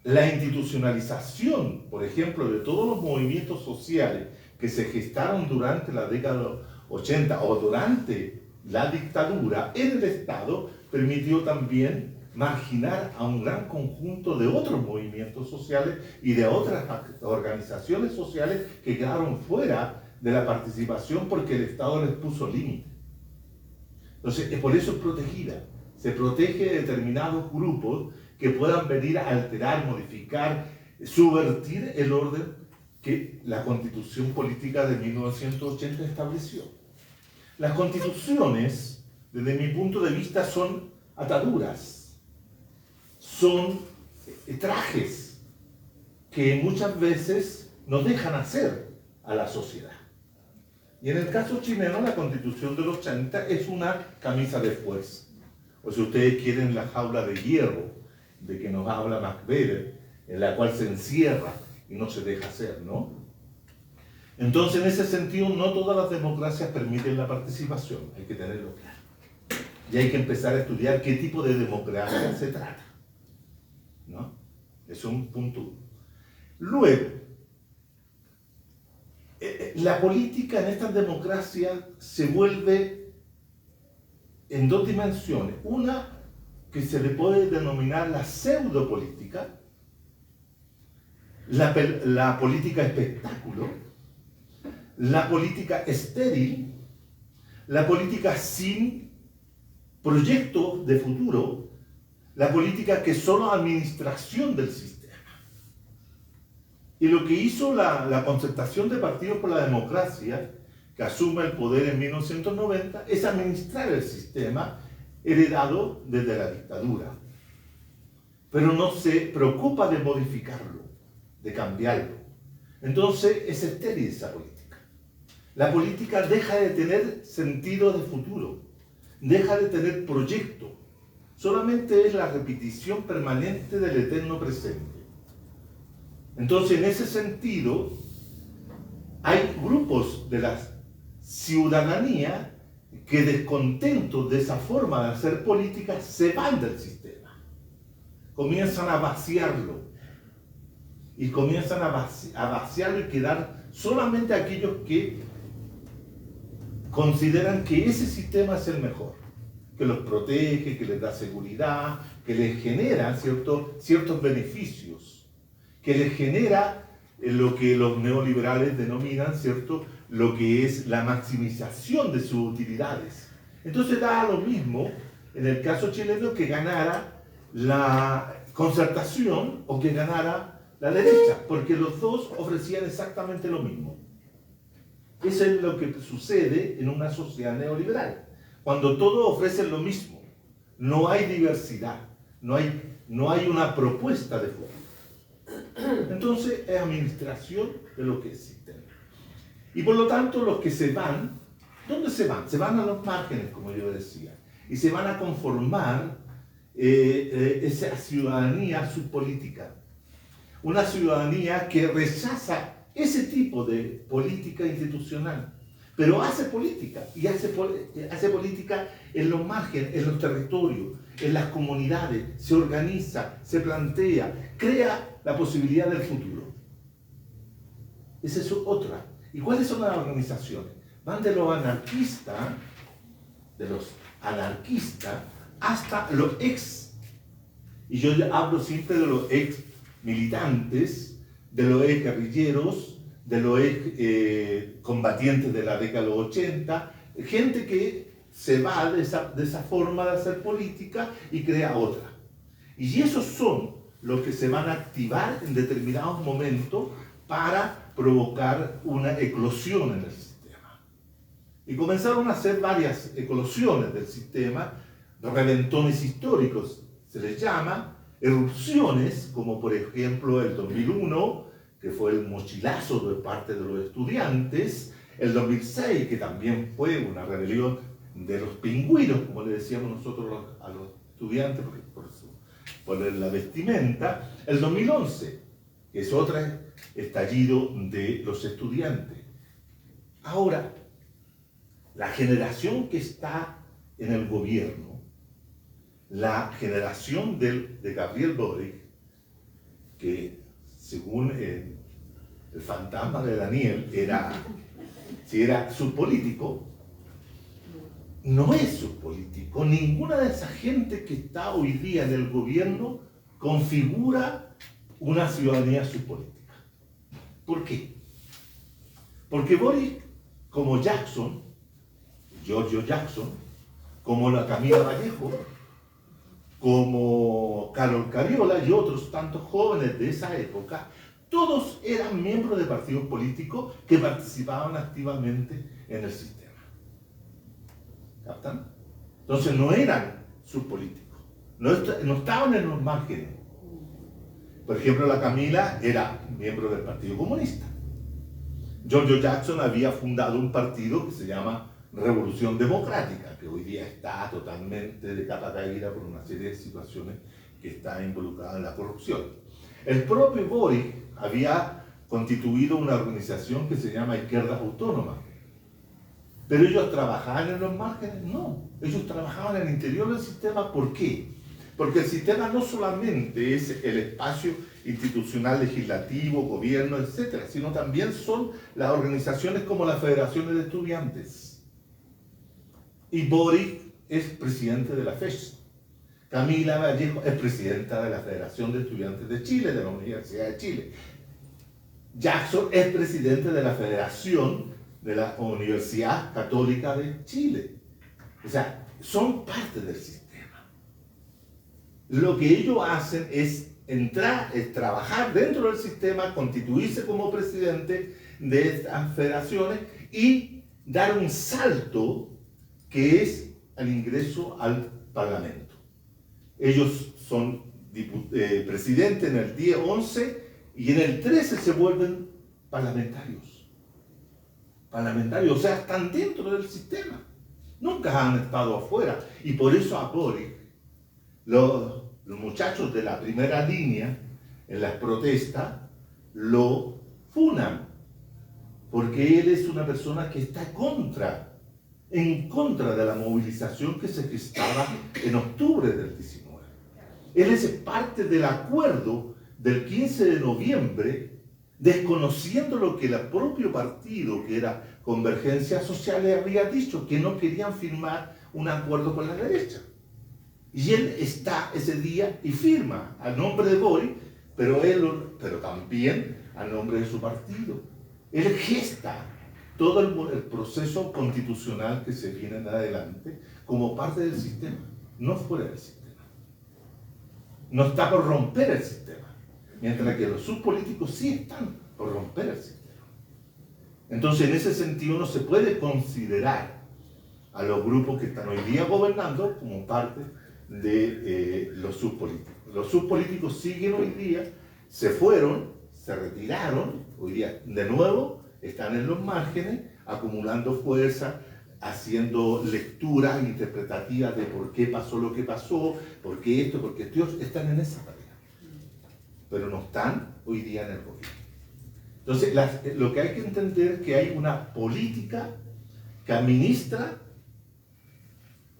La institucionalización, por ejemplo, de todos los movimientos sociales que se gestaron durante la década 80 o durante la dictadura en el Estado, permitió también marginar a un gran conjunto de otros movimientos sociales y de otras organizaciones sociales que quedaron fuera de la participación porque el Estado les puso límite. Entonces, por eso es protegida. Se protege de determinados grupos que puedan venir a alterar, modificar subvertir el orden que la Constitución Política de 1980 estableció. Las constituciones, desde mi punto de vista, son ataduras, son trajes que muchas veces nos dejan hacer a la sociedad. Y en el caso chileno, la Constitución del 80 es una camisa de fuerza. O si ustedes quieren, la jaula de hierro de que nos habla Max Weber, en la cual se encierra y no se deja hacer, ¿no? Entonces, en ese sentido, no todas las democracias permiten la participación, hay que tenerlo claro. Y hay que empezar a estudiar qué tipo de democracia se trata, ¿no? Es un punto. Luego, la política en estas democracias se vuelve en dos dimensiones. Una que se le puede denominar la pseudopolítica, la política espectáculo, la política estéril, la política sin proyecto de futuro, la política que es solo administración del sistema. Y lo que hizo la concertación de partidos por la democracia, que asume el poder en 1990, es administrar el sistema heredado desde la dictadura. Pero no se preocupa de modificarlo, de cambiarlo. Entonces es estéril esa política. La política deja de tener sentido de futuro, deja de tener proyecto. Solamente es la repetición permanente del eterno presente. Entonces, en ese sentido, hay grupos de la ciudadanía que, descontentos de esa forma de hacer política, se van del sistema. Comienzan a vaciarlo. Y comienzan a vaciarlo y quedar solamente aquellos que consideran que ese sistema es el mejor, que los protege, que les da seguridad, que les genera ciertos beneficios, que les genera lo que los neoliberales denominan, ¿cierto?, lo que es la maximización de sus utilidades. Entonces da lo mismo, en el caso chileno, que ganara la concertación o que ganara la derecha, porque los dos ofrecían exactamente lo mismo. Eso es lo que sucede en una sociedad neoliberal, cuando todos ofrecen lo mismo, no hay diversidad, no hay una propuesta de futuro. Entonces es administración de lo que existe. Y por lo tanto los que se van, ¿dónde se van? Se van a los márgenes, como yo decía, y se van a conformar esa ciudadanía subpolítica. Una ciudadanía que rechaza ese tipo de política institucional, pero hace política, y hace política en los márgenes, en los territorios, en las comunidades, se organiza, se plantea, crea la posibilidad del futuro. Esa es otra. ¿Y cuáles son las organizaciones? Van de los anarquistas, hasta los ex. Y yo hablo siempre de los ex militantes, de los ex guerrilleros, de los ex combatientes de la década de los 80, gente que se va de esa forma de hacer política y crea otra. Y esos son los que se van a activar en determinados momentos para provocar una eclosión en el sistema. Y comenzaron a hacer varias eclosiones del sistema, reventones históricos se les llama, erupciones, como por ejemplo el 2001, que fue el mochilazo de parte de los estudiantes, el 2006, que también fue una rebelión de los pingüinos, como le decíamos nosotros a los estudiantes, por la vestimenta, el 2011, que es otro estallido de los estudiantes. Ahora, la generación que está en el gobierno, la generación de Gabriel Boric, que según el fantasma de Daniel si era subpolítico, no es subpolítico. Ninguna de esa gente que está hoy día en el gobierno configura una ciudadanía subpolítica. ¿Por qué? Porque Boric, como Giorgio Jackson, como la Camila Vallejo, como Carol Cariola y otros tantos jóvenes de esa época, todos eran miembros de partidos políticos que participaban activamente en el sistema. ¿Captan? Entonces no eran subpolíticos, no estaban en los márgenes. Por ejemplo, la Camila era miembro del Partido Comunista. Giorgio Jackson había fundado un partido que se llama Revolución Democrática, que hoy día está totalmente de capa caída por una serie de situaciones que están involucradas en la corrupción. El propio Boric había constituido una organización que se llama Izquierda Autónoma. ¿Pero ellos trabajaban en los márgenes? No, ellos trabajaban en el interior del sistema. ¿Por qué? Porque el sistema no solamente es el espacio institucional, legislativo, gobierno, etcétera, sino también son las organizaciones como las federaciones de estudiantes. Y Boric es presidente de la FES. Camila Vallejo es presidenta de la Federación de Estudiantes de Chile, de la Universidad de Chile. Jackson es presidente de la Federación de la Universidad Católica de Chile. O sea, son parte del sistema. Lo que ellos hacen es entrar, es trabajar dentro del sistema, constituirse como presidente de estas federaciones y dar un salto que es el ingreso al Parlamento. Ellos son presidentes en el 10, 11 y en el 13 se vuelven parlamentarios. Parlamentarios, o sea, están dentro del sistema. Nunca han estado afuera. Y por eso a Boric, los muchachos de la primera línea en las protestas lo funan. Porque él es una persona que está en contra de la movilización que se gestaba en octubre del 19. Él es parte del acuerdo del 15 de noviembre, desconociendo lo que el propio partido, que era Convergencia Social, le había dicho, que no querían firmar un acuerdo con la derecha. Y él está ese día y firma a nombre de Boric, pero también a nombre de su partido. Él gesta todo el proceso constitucional que se viene en adelante como parte del sistema, no fuera del sistema. No está por romper el sistema, mientras que los subpolíticos sí están por romper el sistema. Entonces, en ese sentido, no se puede considerar a los grupos que están hoy día gobernando como parte de los subpolíticos. Los subpolíticos siguen hoy día, se fueron, se retiraron, hoy día de nuevo están en los márgenes, acumulando fuerza, haciendo lecturas interpretativas de por qué pasó lo que pasó, por qué esto, porque ellos están en esa tarea. Pero no están hoy día en el gobierno. Entonces, lo que hay que entender es que hay una política que administra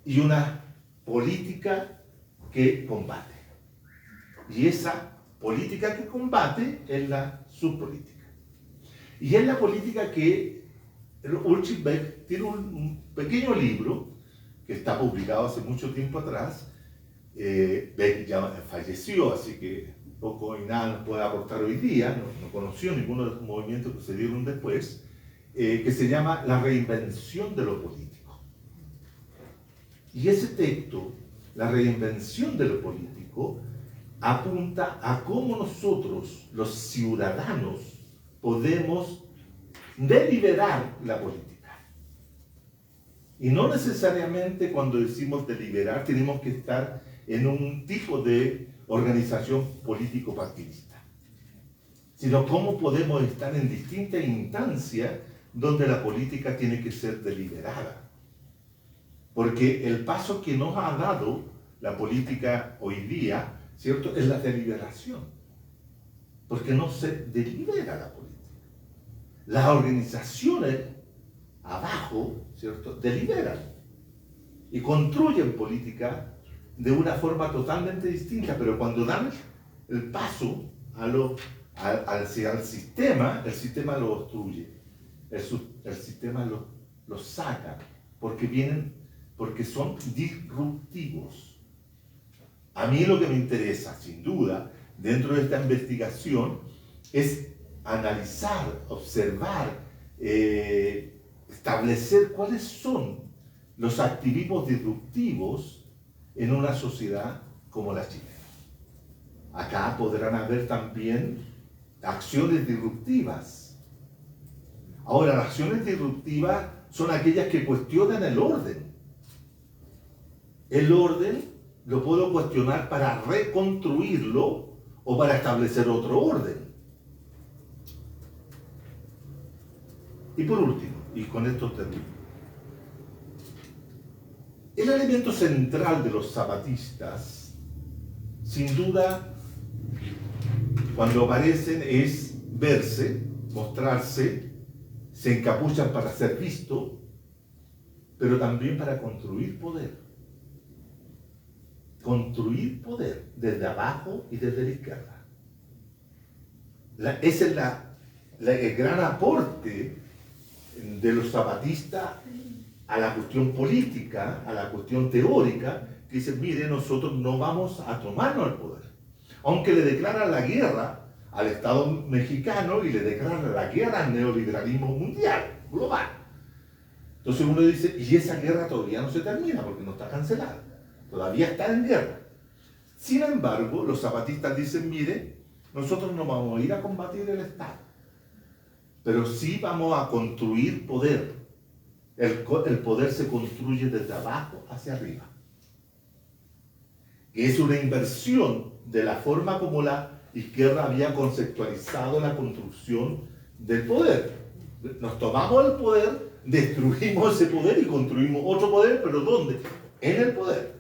y una política que combate. Y esa política que combate es la subpolítica. Y es la política que Ulrich Beck tiene un pequeño libro que está publicado hace mucho tiempo atrás. Beck ya falleció, así que poco y nada nos puede aportar hoy día, no conoció ninguno de los movimientos que se dieron después, que se llama La reinvención de lo político. Y ese texto, La reinvención de lo político, apunta a cómo nosotros, los ciudadanos, podemos deliberar la política. Y no necesariamente cuando decimos deliberar tenemos que estar en un tipo de organización político-partidista, sino cómo podemos estar en distintas instancias donde la política tiene que ser deliberada. Porque el paso que nos ha dado la política hoy día, ¿cierto?, es la deliberación. Porque no se delibera la política. Las organizaciones abajo, ¿cierto?, deliberan y construyen política de una forma totalmente distinta, pero cuando dan el paso al sistema, el sistema lo obstruye, el sistema lo saca, porque son disruptivos. A mí lo que me interesa, sin duda, dentro de esta investigación, es analizar, observar, establecer cuáles son los activismos disruptivos en una sociedad como la chilena. Acá podrán haber también acciones disruptivas. Ahora, las acciones disruptivas son aquellas que cuestionan el orden. El orden lo puedo cuestionar para reconstruirlo o para establecer otro orden. Y por último, y con esto termino, el elemento central de los zapatistas, sin duda, cuando aparecen es verse, mostrarse, se encapuchan para ser visto, pero también para construir poder. Construir poder desde abajo y desde la izquierda. Ese es el gran aporte de los zapatistas a la cuestión política, a la cuestión teórica, que dicen, mire, nosotros no vamos a tomarnos el poder. Aunque le declaran la guerra al Estado mexicano y le declaran la guerra al neoliberalismo mundial, global. Entonces uno dice, y esa guerra todavía no se termina porque no está cancelada. Todavía está en guerra. Sin embargo, los zapatistas dicen, mire, nosotros no vamos a ir a combatir el Estado, pero sí vamos a construir poder. El poder se construye desde abajo hacia arriba. Es una inversión de la forma como la izquierda había conceptualizado la construcción del poder. Nos tomamos el poder, destruimos ese poder y construimos otro poder, pero ¿dónde? En el poder.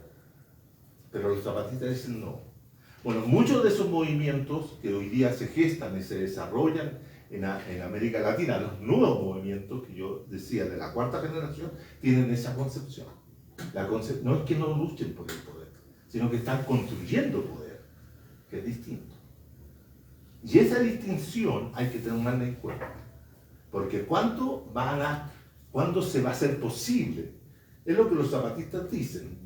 Pero los zapatistas dicen no. Bueno, muchos de esos movimientos que hoy día se gestan y se desarrollan en América Latina, los nuevos movimientos que yo decía de la cuarta generación, tienen esa concepción. No es que no luchen por el poder, sino que están construyendo poder, que es distinto. Y esa distinción hay que tenerla en cuenta, porque ¿cuándo se va a hacer posible? Es lo que los zapatistas dicen.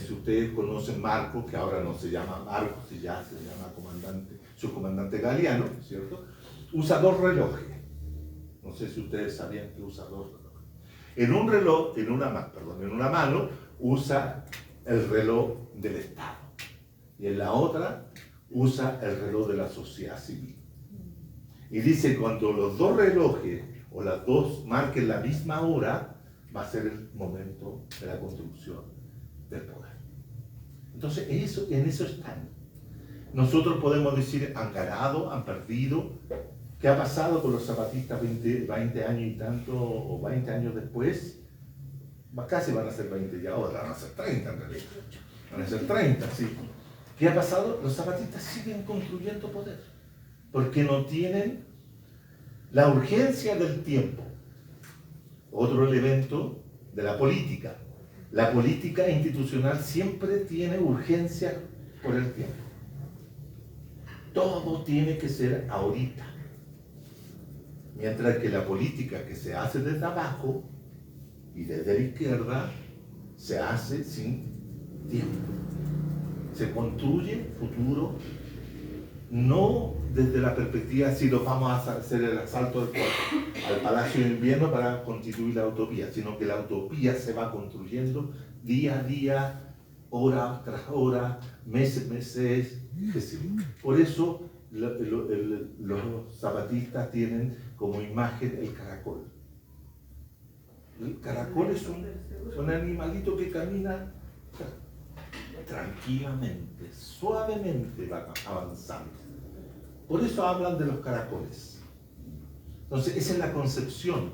Si ustedes conocen Marcos, que ahora no se llama Marcos, ya se llama subcomandante Galeano, ¿cierto? Usa dos relojes. No sé si ustedes sabían que usa dos relojes. En una mano usa el reloj del Estado y en la otra usa el reloj de la sociedad civil. Y dice, cuando los dos relojes o las dos marquen la misma hora, va a ser el momento de la construcción del poder. Entonces, en eso están. Nosotros podemos decir, han ganado, han perdido. ¿Qué ha pasado con los zapatistas 20 años y tanto, o 20 años después? Casi van a ser 20 ya ahora, van a ser 30 en realidad. Van a ser 30, sí. ¿Qué ha pasado? Los zapatistas siguen construyendo poder, porque no tienen la urgencia del tiempo. Otro elemento de la política. La política institucional siempre tiene urgencia por el tiempo. Todo tiene que ser ahorita. Mientras que la política que se hace desde abajo y desde la izquierda se hace sin tiempo. Se construye futuro no desde la perspectiva si lo vamos a hacer el asalto al Palacio de Invierno para constituir la utopía, sino que la utopía se va construyendo día a día, hora tras hora, meses, Por eso los zapatistas tienen como imagen el caracol. El caracol es un animalito que camina tranquilamente, suavemente, va avanzando. Por eso hablan de los caracoles. Entonces, esa es la concepción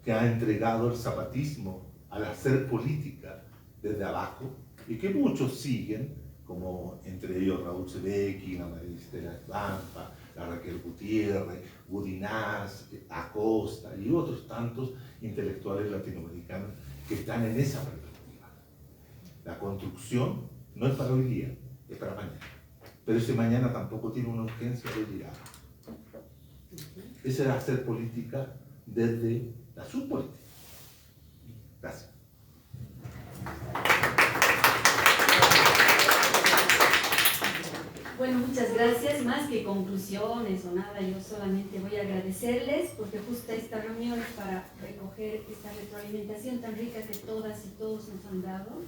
que ha entregado el zapatismo al hacer política desde abajo y que muchos siguen, como entre ellos Raúl Sebeki, la María Estela Estampa, la Raquel Gutiérrez, Budinás, Acosta y otros tantos intelectuales latinoamericanos que están en esa perspectiva. La construcción no es para hoy día, es para mañana. Pero ese mañana tampoco tiene una urgencia de llegar. Ese era hacer política desde la subpolítica. Gracias. Bueno, muchas gracias. Más que conclusiones o nada, yo solamente voy a agradecerles porque justo esta reunión es para recoger esta retroalimentación tan rica que todas y todos nos han dado.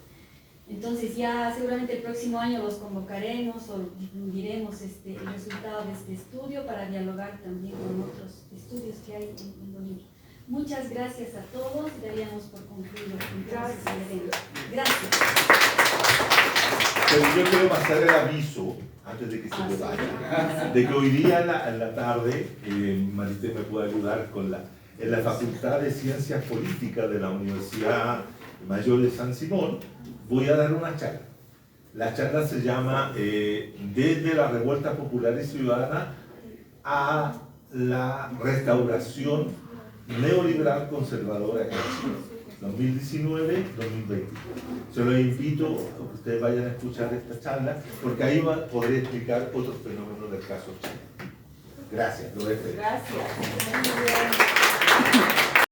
Entonces ya seguramente el próximo año los convocaremos o difundiremos el resultado de este estudio para dialogar también con otros estudios que hay en Bolivia. Muchas gracias a todos. Daríamos por concluido entonces el evento. Gracias. Pero yo quiero pasar el aviso, antes de que se me vaya, de que hoy día en la tarde, Marité me puede ayudar en la Facultad de Ciencias Políticas de la Universidad Mayor de San Simón, voy a dar una charla. La charla se llama Desde la Revuelta Popular y Ciudadana a la Restauración Neoliberal Conservadora en Chile, 2019-2020. Se los invito a que ustedes vayan a escuchar esta charla, porque ahí podré explicar otros fenómenos del caso Chile. Gracias, lo dejo. Gracias. Muy bien.